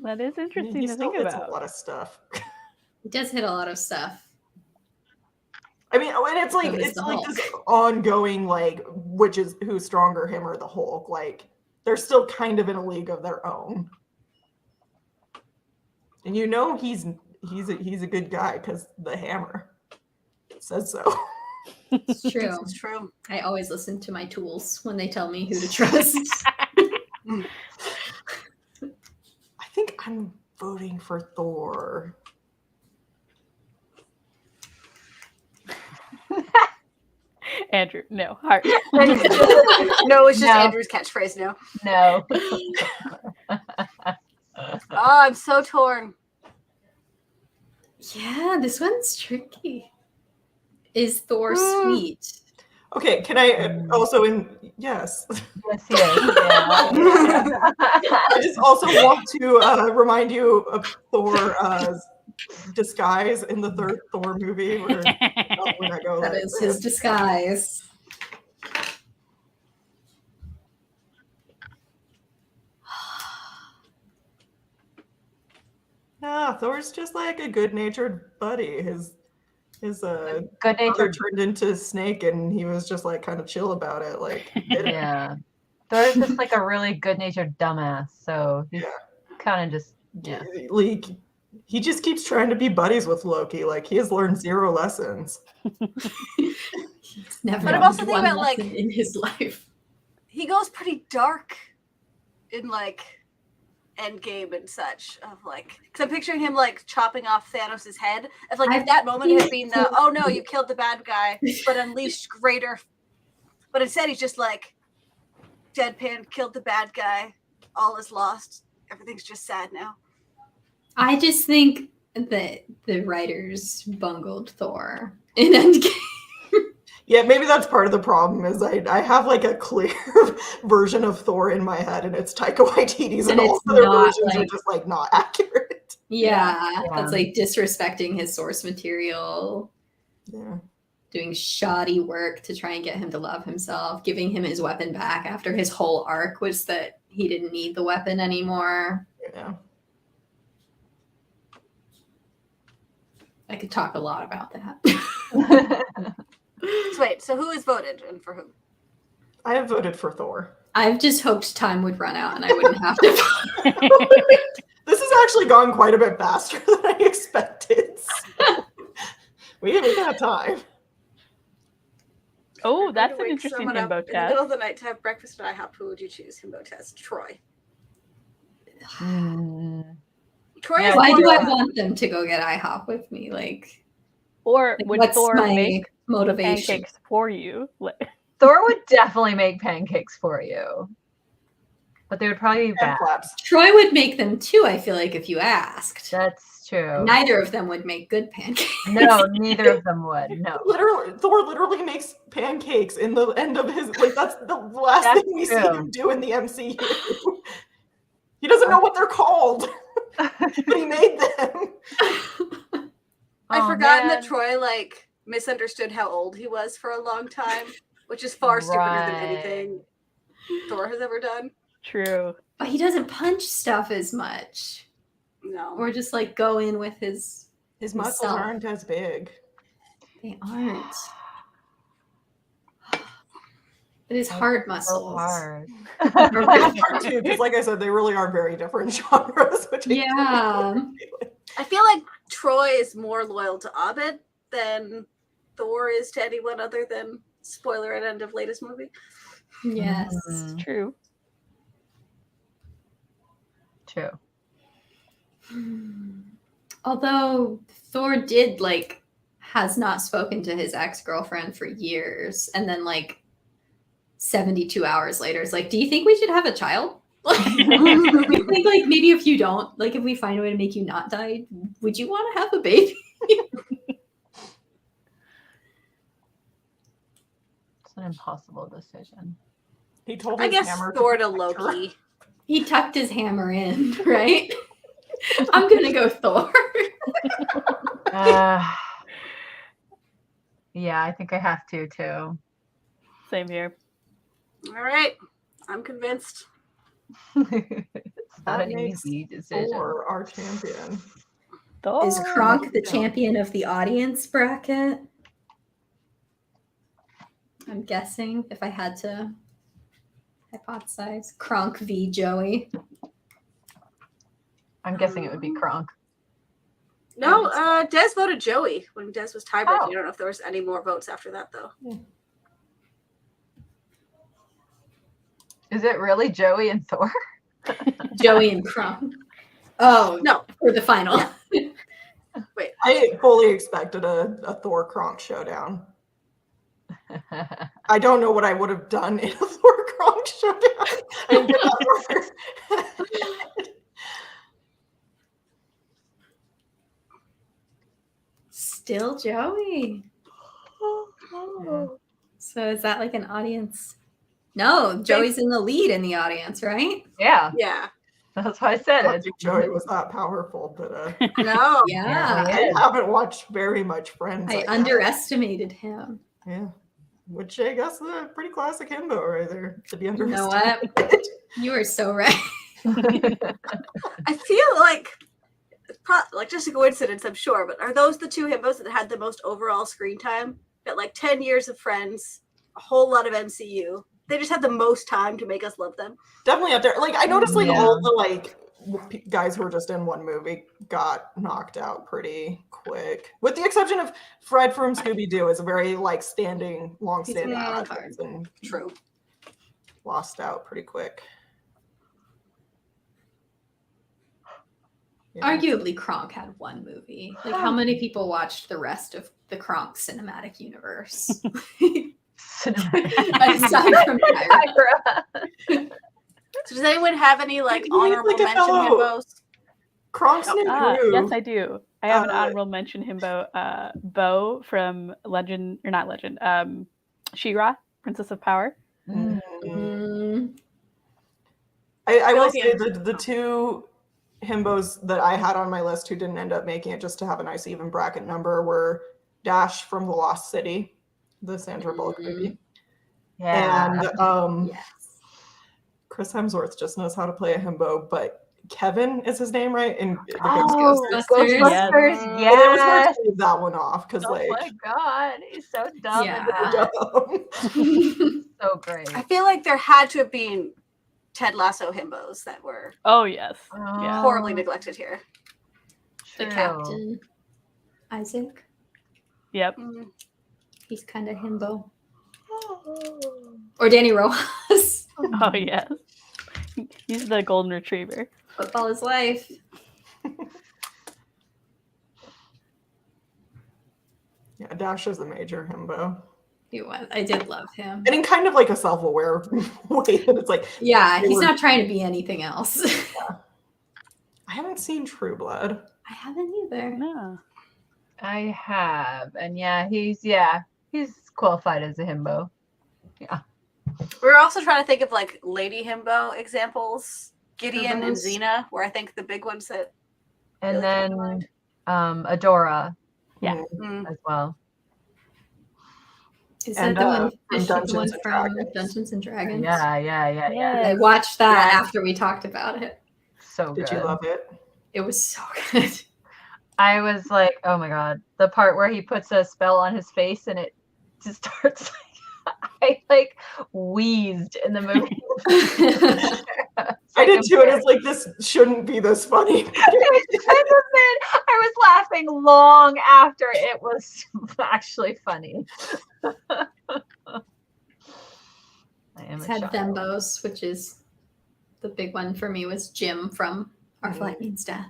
That is interesting He to still think hits about. a lot of stuff. He does hit a lot of stuff. I mean, and it's like So does it's the like Hulk. this ongoing like who's stronger, him or the Hulk? Like they're still kind of in a league of their own. And you know he's a good guy because the hammer says so. It's true. It's true. I always listen to my tools when they tell me who to trust. I think I'm voting for Thor. Andrew, no, heart. No, it's just No. Andrew's catchphrase now. No. Oh, I'm so torn. Yeah, this one's tricky. Is Thor Hmm. sweet? Okay, can I also yes. Yes, he is. Yeah. I just also want to remind you of Thor's disguise in the third Thor movie. Where, when I go That like is his disguise. Yeah, Thor's just like a good-natured buddy. His Good father natured. turned into Snake, and he was just like kind of chill about it. Like, Yeah. Thor is just like a really good natured dumbass. So he's kind of just like he just keeps trying to be buddies with Loki. Like he has learned 0 lessons. He's never But I'm learned also thinking one about, like- lesson in his life. He goes pretty dark in like Endgame and such of like because I'm picturing him like chopping off Thanos' head. If like if that moment had been the oh no, you killed the bad guy, but unleashed greater. But instead he's just like deadpan, killed the bad guy, all is lost. Everything's just sad now. I just think that the writers bungled Thor in Endgame. Yeah, maybe that's part of the problem. Is I have like a clear version of Thor in my head, and it's Taika Waititi's, and And all it's other not, versions are like- just like not accurate. Yeah, Yeah. that's like disrespecting his source material, Yeah. doing shoddy work to try and get him to love himself, giving him his weapon back after his whole arc was that he didn't need the weapon anymore. Yeah. I could talk a lot about that. So wait, so who is voted and for who? I have voted for Thor. I've just hoped time would run out and I wouldn't have to vote. This has actually gone quite a bit faster than I expected. So we got time. Oh, that's To an wake interesting someone up himbo in the middle test. of the night to have breakfast at IHOP. Who would you choose? Himbo test. Troy. Mm. Troy Yeah, is Why more do I fun. want them to go get IHOP with me? Like Or would what's Thor my make motivation? pancakes for you? Thor would definitely make pancakes for you, but they would probably be And bad. flaps. Troy would make them too, I feel like, if you asked. That's true. Neither of them would make good pancakes. No, neither of them would. No. Literally, Thor literally makes pancakes in the end of his like that's the last That's thing we see true. him do in the MCU. He doesn't know what they're called, but he made them. I've Oh, forgotten man. that Troy like misunderstood how old he was for a long time, which is far stupider than Right. anything Thor has ever done. True. But he doesn't punch stuff as much. No. Or just like go in with his His muscles Himself. aren't as big. they aren't. It is hard So muscles. hard. Too, because like I said, they really are very different genres. Which I Yeah. I feel like Troy is more loyal to Abed than Thor is to anyone other than spoiler at end of latest movie. Yes. Mhm. True. True. Although Thor did like has not spoken to his ex-girlfriend for years and then like 72 hours later is like, do you think we should have a child? I think like maybe if you don't, like if we find a way to make you not die, would you want to have a baby? It's an impossible decision. He told I his guess hammer Thor to protect her. Loki. He tucked his hammer in, right? I'm gonna go Thor. Yeah, I think I have to too. Same here. All right, I'm convinced. It's not That an makes easy decision. Thor our champion. Is Kronk the champion of the audience bracket? I'm guessing if I had to hypothesize, Kronk v. Joey. I'm guessing it would be Kronk. No, Des voted Joey when Des was tiebreaking. Oh. I don't know if there was any more votes after that though. Is it really Joey and Thor? Joey and Kronk. Oh, No, for the final. wait. I fully expected a Thor Kronk showdown. I don't know what I would have done in a Thor Kronk showdown. I didn't get that far. Still Joey. So is that like an audience? No, Joey's in the lead in the audience, right? Yeah, Yeah. that's why I I said don't it. think Joey was that powerful, but No. Yeah. Apparently I haven't watched very much Friends. I like that. underestimated him. Yeah. Which I guess is a pretty classic himbo right there to be You know underestimated. what? You are so right. I feel like it's like just a coincidence, I'm sure, but are those the two himbos that had the most overall screen time? Got like 10 years of Friends, a whole lot of MCU. They just had the most time to make us love them. Definitely up there. Like I noticed like Yeah. all the like guys who were just in one movie got knocked out pretty quick. With the exception of Fred from Scooby-Doo is a very like long-standing He's a wild audience card. and True. lost out pretty quick. Yeah. Arguably, Kronk had one movie. Like, how many people watched the rest of the Kronk cinematic universe? Aside from Tyra. So does anyone have any like He needs, honorable like, a mention fellow- himbos? Kronk's new crew. Yes, I do. I have an Uh, honorable mention himbo, Bo from Legend, or not Legend, She-Ra, Princess of Power. Mm. Mm, I will like say the- the two himbos that I had on my list who didn't end up making it just to have a nice even bracket number were Dash from The Lost City, the Sandra Bullock movie, Yeah. and yes. Chris Hemsworth just knows how to play a himbo, but Kevin is his name, right? In the Oh, Ghostbusters. Ghostbusters, And it was hard yes. to leave that one off because Oh like my god, he's so dumb. Yeah. dumb. So great. I feel like there had to have been Ted Lasso himbos that were Oh, yes. Yeah. horribly neglected here. The True. captain, Isaac. Yep. He's kind of himbo. Or Danny Rojas. Oh, yes. He's the golden retriever. Football is life. Yeah, Dash is a major himbo. He was. I did love him. And in kind of like a self-aware way that it's like, Yeah, They he's were- not trying to be anything else. I haven't seen True Blood. I haven't either. No. I have, and he's qualified as a himbo. We were also trying to think of like lady himbo examples, Gideon and Himbos. Xena, where I think the big ones that And really come to then mind. Adora Yeah. Mm. as well. Is And, that the one, from is she the Dungeons one and from Dragons. Dungeons and Dragons? Yeah. I Yes. watched that Yeah. after we talked about it. So Did good. you love it? It was so good. I was like, oh my god, the part where he puts a spell on his face and it just starts. I like wheezed in the movie. I did too, and it's like this shouldn't be this funny. It kind of been. I was laughing long after it was actually funny. I am It's a had child. Thembos, which is the big one for me, was Jim from Our Flight Means Death.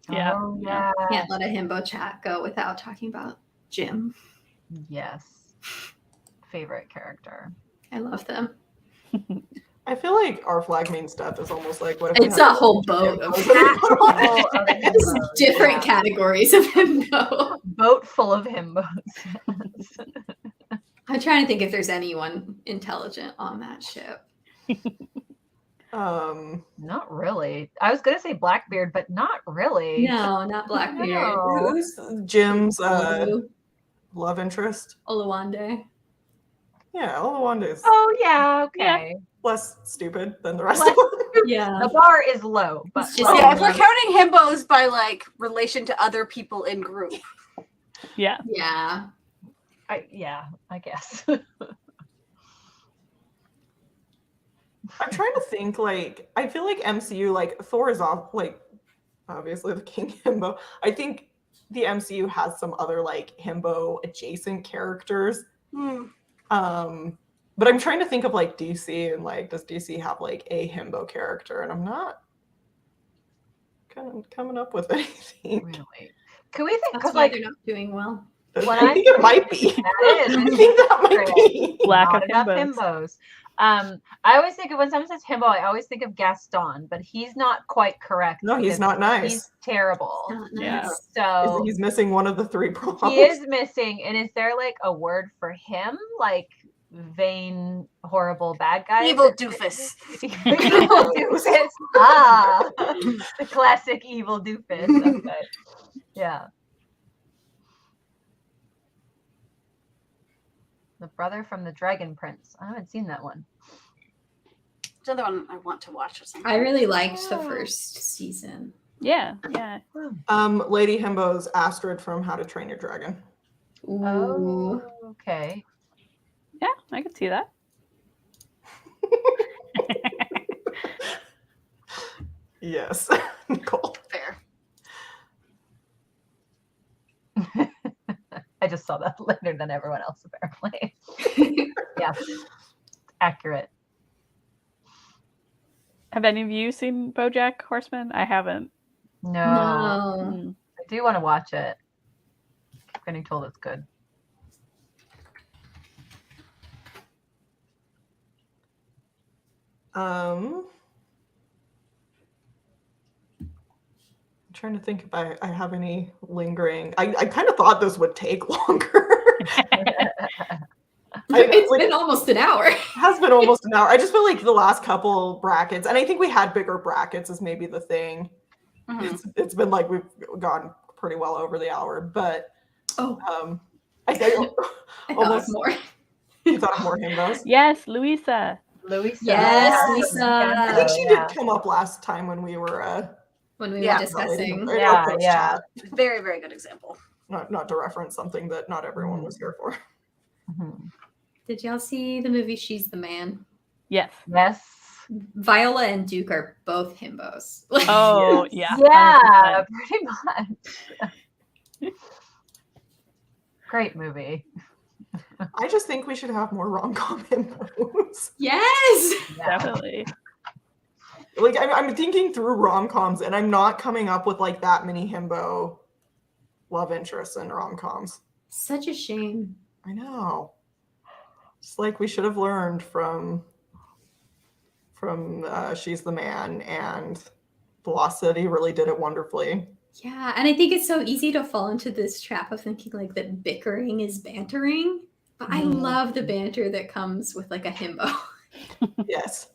Yeah. Oh, yeah. Can't let a himbo chat go without talking about Jim. Yes. Favorite character. I love them. I feel like our flag means death is almost like what if It's a whole boat of Full of There's himbos, different yeah. categories of himbo. Boat full of himbos. I'm trying to think if there's anyone intelligent on that ship. Not really. I was gonna say Blackbeard, but not really. No, not Blackbeard. No. Who's Jim's Olu- love interest? Oluwande. Yeah, Olawanda is Oh yeah, okay. less stupid than the rest Less of them. Yeah. The bar is low, but It's just low. Yeah, if we're counting himbos by like relation to other people in group. Yeah. Yeah. I guess. I'm trying to think, like, I feel like MCU, like, Thor is off, like, obviously the King Himbo. I think the MCU has some other, like, Himbo adjacent characters. Hmm. But I'm trying to think of, like, DC, and, like, does DC have, like, a Himbo character? And I'm not kind of coming up with anything. Really? Can we think? That's Because why like they're not doing well. I think it might be. that is. I think that might be. Lack Not of enough himbos. himbos. I always think of when someone says himbo, I always think of Gaston, but he's not quite correct. No, he's because not nice. He's terrible. Not Yeah. nice. So He's missing one of the three props. he is missing. And is there like a word for him? Like vain, horrible bad guy? Evil doofus. Evil doofus. Ah, the classic evil doofus. Okay. Yeah. The brother from the Dragon Prince. I haven't seen that one. It's another one I want to watch or something. I really liked the first season. Yeah. Lady Himbo's Astrid from How to Train Your Dragon. Ooh. Oh, okay. Yeah, I could see that. Yes, Nicole. Fair. I just saw that later than everyone else, apparently. Yeah, accurate. Have any of you seen BoJack Horseman? I haven't. No, Mm. I do want to watch it. Keep getting told it's good. I'm trying to think if I have any lingering. I kind of thought this would take longer. It's like, been almost an hour. It has been almost an hour. I just feel like the last couple brackets, and I think we had bigger brackets is maybe the thing. Mhm. It's been like we've gone pretty well over the hour, but Oh, I I thought almost of more. you thought of more himbos. Yes, Louisa. Louisa. Yes, Yeah. Lisa. I think she Yeah. did come up last time when we were When we Yeah. were discussing. in Yeah, our post yeah. chat. Very, very good example. Not to reference something that not everyone was here for. Mhm. Did y'all see the movie She's the Man? Yes. Yes. Viola and Duke are both himbos. Oh, yeah. Yeah, 100%. pretty much. Great movie. I just think we should have more rom-com himbos. Yes. Yeah. Definitely. Like I'm thinking through rom-coms and I'm not coming up with like that many himbo love interests in rom-coms. Such a shame. I know. It's like we should have learned from She's the Man, and The Lost City really did it wonderfully. Yeah, and I think it's so easy to fall into this trap of thinking like that bickering is bantering. But I Mhm. love the banter that comes with like a himbo. Yes.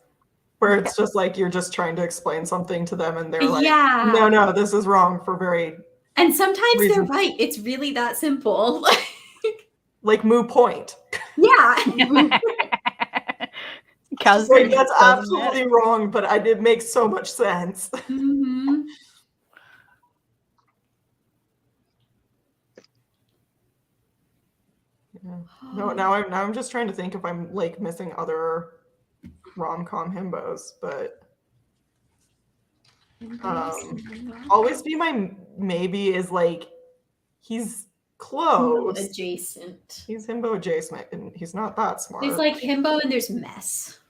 Where it's just like you're just trying to explain something to them and they're like, Yeah. no, this is wrong for very And sometimes they're Reasons. right. It's really that simple. like moo point. Yeah. Cow's Like, gonna that's get so mad. absolutely wrong, but it makes so much sense. Mhm. Yeah. No, now I'm just trying to think if I'm like missing other rom-com himbos, but Always Be My Maybe is like he's Himbo close. adjacent. He's himbo adjacent, and he's not that smart. There's like himbo and there's mess.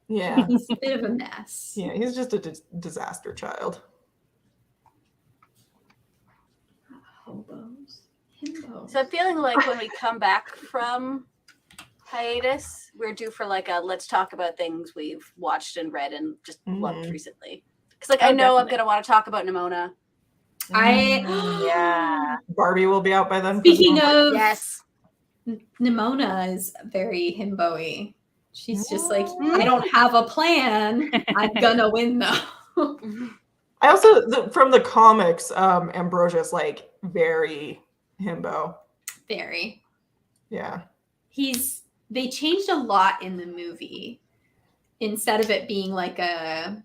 yeah, He's a bit of a mess. yeah, he's just a disaster child. Hobos. Himbo. So I'm feeling like when we come back from hiatus. We're due for like a let's talk about things we've watched and read and just loved recently. Because like I know I'm gonna want to talk about Nimona. Yeah. Barbie will be out by then. Speaking of Yes. Nimona is very himbo-y. She's just like, I don't have a plan. I'm gonna win though. I also from the comics, Ambrosia's like very himbo. Very. Yeah. They changed a lot in the movie. Instead of it being like a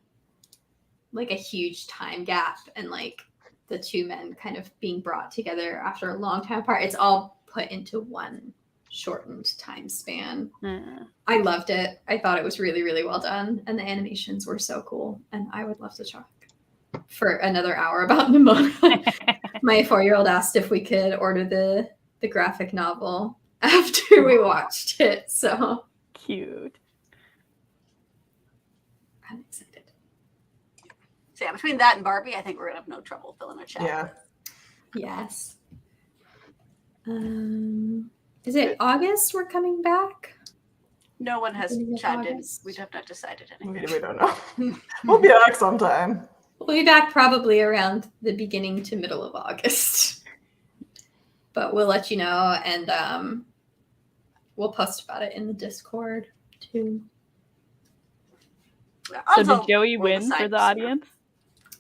huge time gap and like the two men kind of being brought together after a long time apart, it's all put into one shortened time span. I loved it. I thought it was really, really well done. And the animations were so cool. And I would love to talk for another hour about Nimona. My 4-year-old asked if we could order the graphic novel after we watched it. So Cute. I'm excited. So yeah, between that and Barbie, I think we're gonna have no trouble filling our chat. Yeah. Yes. Is it August we're coming back? No one has Beginning of chatted. August. We have not decided anything. We don't know. We'll be back sometime. We'll be back probably around the beginning to middle of August. But we'll let you know, and we'll post about it in the Discord too. So did Joey win for the audience?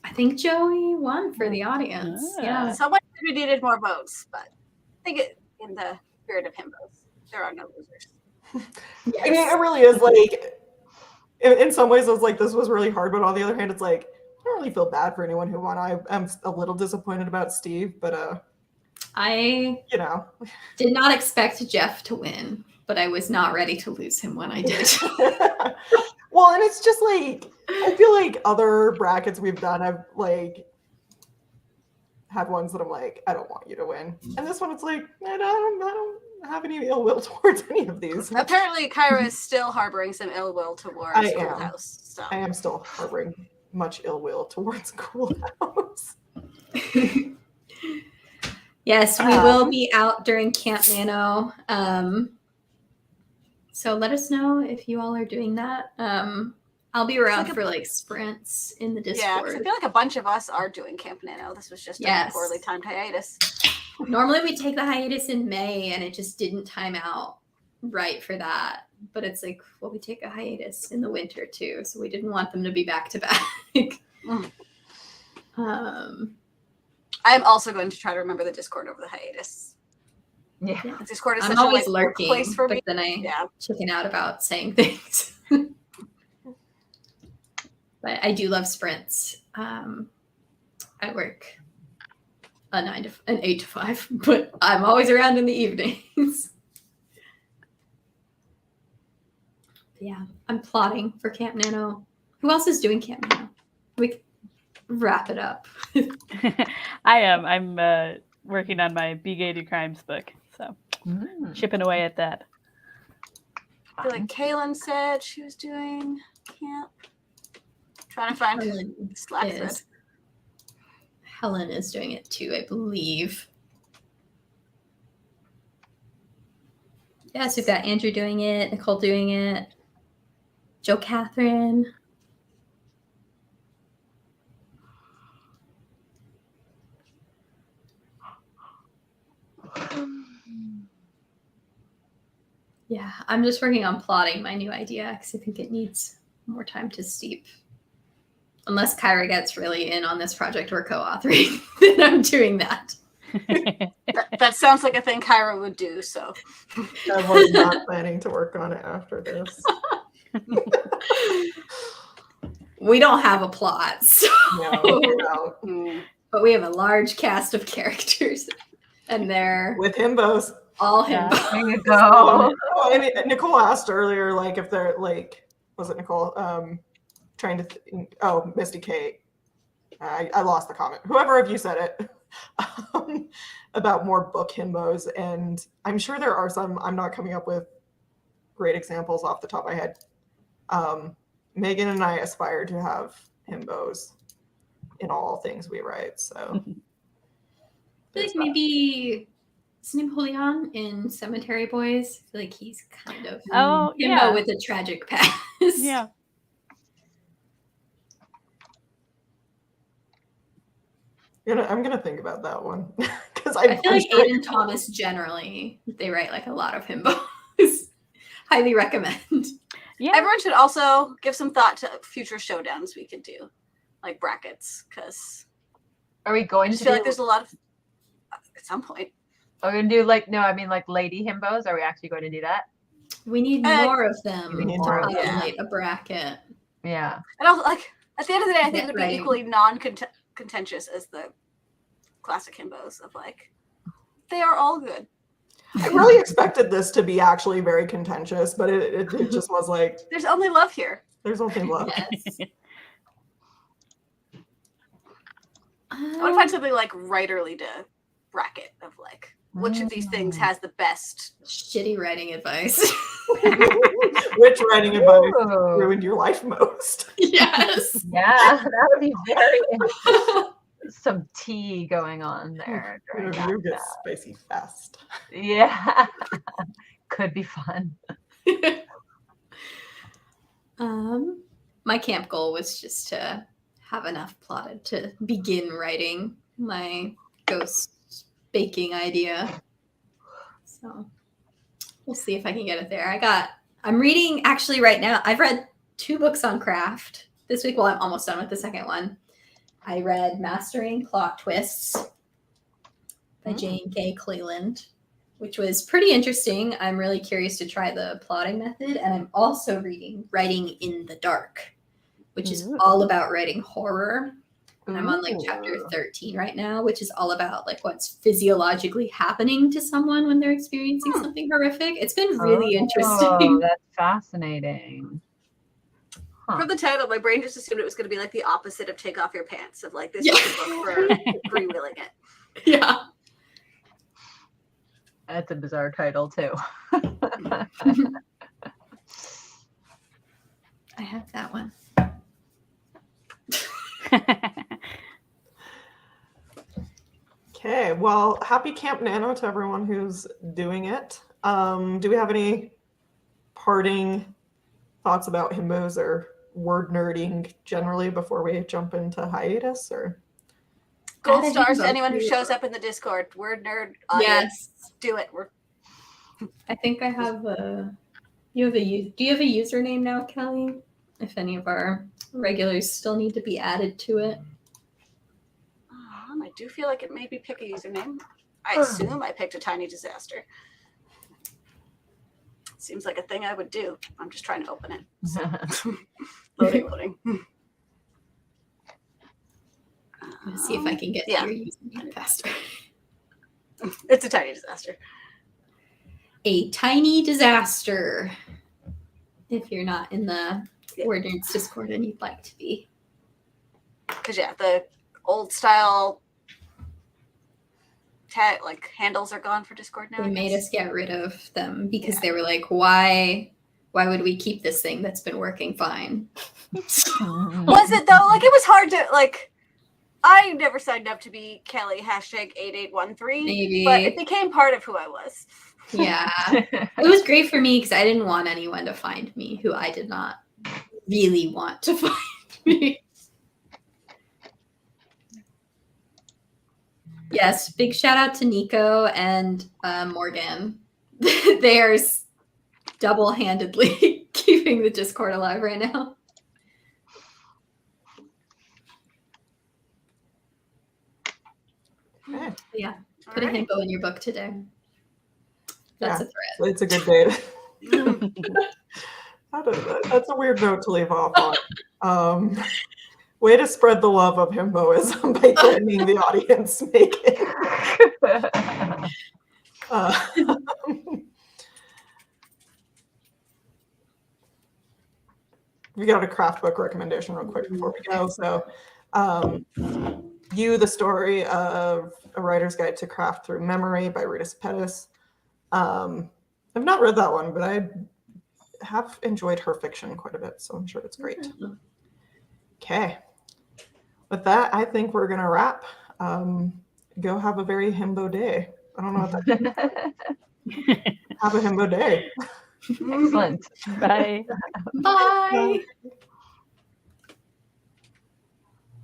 I think Joey won for the audience. Yeah. Someone said we needed more votes, but I think in the spirit of himbos, there are no losers. I mean, it really is like, in some ways, it's like this was really hard, but on the other hand, it's like I don't really feel bad for anyone who won. I'm a little disappointed about Steve, but I did not expect Jeff to win, but I was not ready to lose him when I did. Well, and it's just like I feel like other brackets we've done, I've like had ones that I'm like, I don't want you to win, and this one it's like I don't have any ill will towards any of these. Apparently, Kyra is still harboring some ill will towards Cool House. So. I am still harboring much ill will towards Cool House. Yes, we will be out during Camp Nano. So let us know if you all are doing that. I'll be around for like sprints in the Discord. Yeah, because I feel like a bunch of us are doing Camp Nano. This was just a poorly timed hiatus. Normally we take the hiatus in May, and it just didn't time out right for that. But it's like, well, we take a hiatus in the winter too, so we didn't want them to be back to back. I'm also going to try to remember the Discord over the hiatus. Yeah, Discord is I'm such always a lurking, place for but me. then I chicken out about saying things. But I do love sprints. I work an 8 to 5, but I'm always around in the evenings. Yeah, I'm plotting for Camp Nano. Who else is doing Camp Nano? We can wrap it up. I am. I'm working on my Be Gay Do Crimes book, so chipping away at that. I feel like Kaylin said she was doing camp. Trying to find Slack thread. Helen is doing it too, I believe. Yes, we've got Andrew doing it, Nicole doing it, Joe Catherine. Yeah, I'm just working on plotting my new idea because I think it needs more time to steep. Unless Kyra gets really in on this project we're co-authoring, then I'm doing that. that sounds like a thing Kyra would do, so. I was not planning to work on it after this. We don't have a plot, so. No. But we have a large cast of characters, and they're with himbos. All himbos. There you go. Nicole asked earlier, like, if they're like, was it Nicole? Trying to Misty Kate. I lost the comment. Whoever of you said it about more book himbos, and I'm sure there are some. I'm not coming up with great examples off the top of my head. Megan and I aspire to have himbos in all things we write. So I feel like maybe his name Hoedown in Cemetery Boys. I feel like he's kind of Oh, himbo yeah. with a tragic past. Yeah. I'm gonna think about that one because I feel like Aiden Thomas generally they write like a lot of himbos. Highly recommend. Yeah. Everyone should also give some thought to future showdowns we could do, like brackets, because Are we I going just to feel do, like there's a lot of at some point. are we gonna do like, no, I mean like lady himbos? Are we actually going to do that? We need more of them We need to more of them. populate a bracket. Yeah. And also, like at the end of the day, I think Get it would be writing. equally non-contentious as the classic himbos of like they are all good. I really expected this to be actually very contentious, but it just was like There's only love here. there's only love. Yes. I want to find something like writerly to bracket of like which of these things has the best. Shitty writing advice. Which writing advice Ooh. ruined your life most? Yes. Yeah, that would be very interesting. Some tea going on there. Your during that review gets chat. spicy fast. Yeah. Could be fun. My camp goal was just to have enough plotted to begin writing my ghost baking idea. So we'll see if I can get it there. I'm reading actually right now. I've read 2 books on craft this week. Well, I'm almost done with the second one. I read Mastering Plot Twists by Jane K. Cleland, which was pretty interesting. I'm really curious to try the plotting method. And I'm also reading Writing in the Dark, which is all about writing horror. And I'm on like chapter 13 right now, which is all about like what's physiologically happening to someone when they're experiencing something horrific. It's been really interesting. That's fascinating. For the title, my brain just assumed it was going to be like the opposite of Take Off Your Pants, of like this is the book for freewheeling it. Yeah. That's a bizarre title too. I have that one. Okay, well, happy Camp Nano to everyone who's doing it. Do we have any parting thoughts about himbos or word nerding generally before we jump into hiatus? Or Gold Add a stars to himbo anyone who too. shows up in the Discord. Word nerd audience. Yes. Do it. I think I have a. Do you have a username now, Kelly? If any of our regulars still need to be added to it. I do feel like it made me pick a username. I assume I picked a tiny disaster. Seems like a thing I would do. I'm just trying to open it. Loading. Let's see if I can get to your username faster. It's a tiny disaster. A tiny disaster. If you're not in the WordNerd's Discord and you'd like to be. Because the old style tag handles are gone for Discord now. They made us get rid of them because they were like, why would we keep this thing that's been working fine? Was it though? Like it was hard to I never signed up to be Kelly #8813. Maybe. But it became part of who I was. Yeah. It was great for me because I didn't want anyone to find me who I did not really want to find me. Yes, big shout out to Nico and Morgan. They are double-handedly keeping the Discord alive right now. okay. Yeah, put a himbo in your book today. That's a threat. It's a good day. That's a weird note to leave off on. Way to spread the love of himboism by threatening the audience naked. We got a craft book recommendation real quick before we go. So, the Story of a Writer's Guide to Craft Through Memory by Rita Pettis. I've not read that one, but I have enjoyed her fiction quite a bit, so I'm sure it's great. Okay. With that, I think we're going to wrap. Go have a very himbo day. I don't know what that means. Have a himbo day. Excellent. Bye. Bye.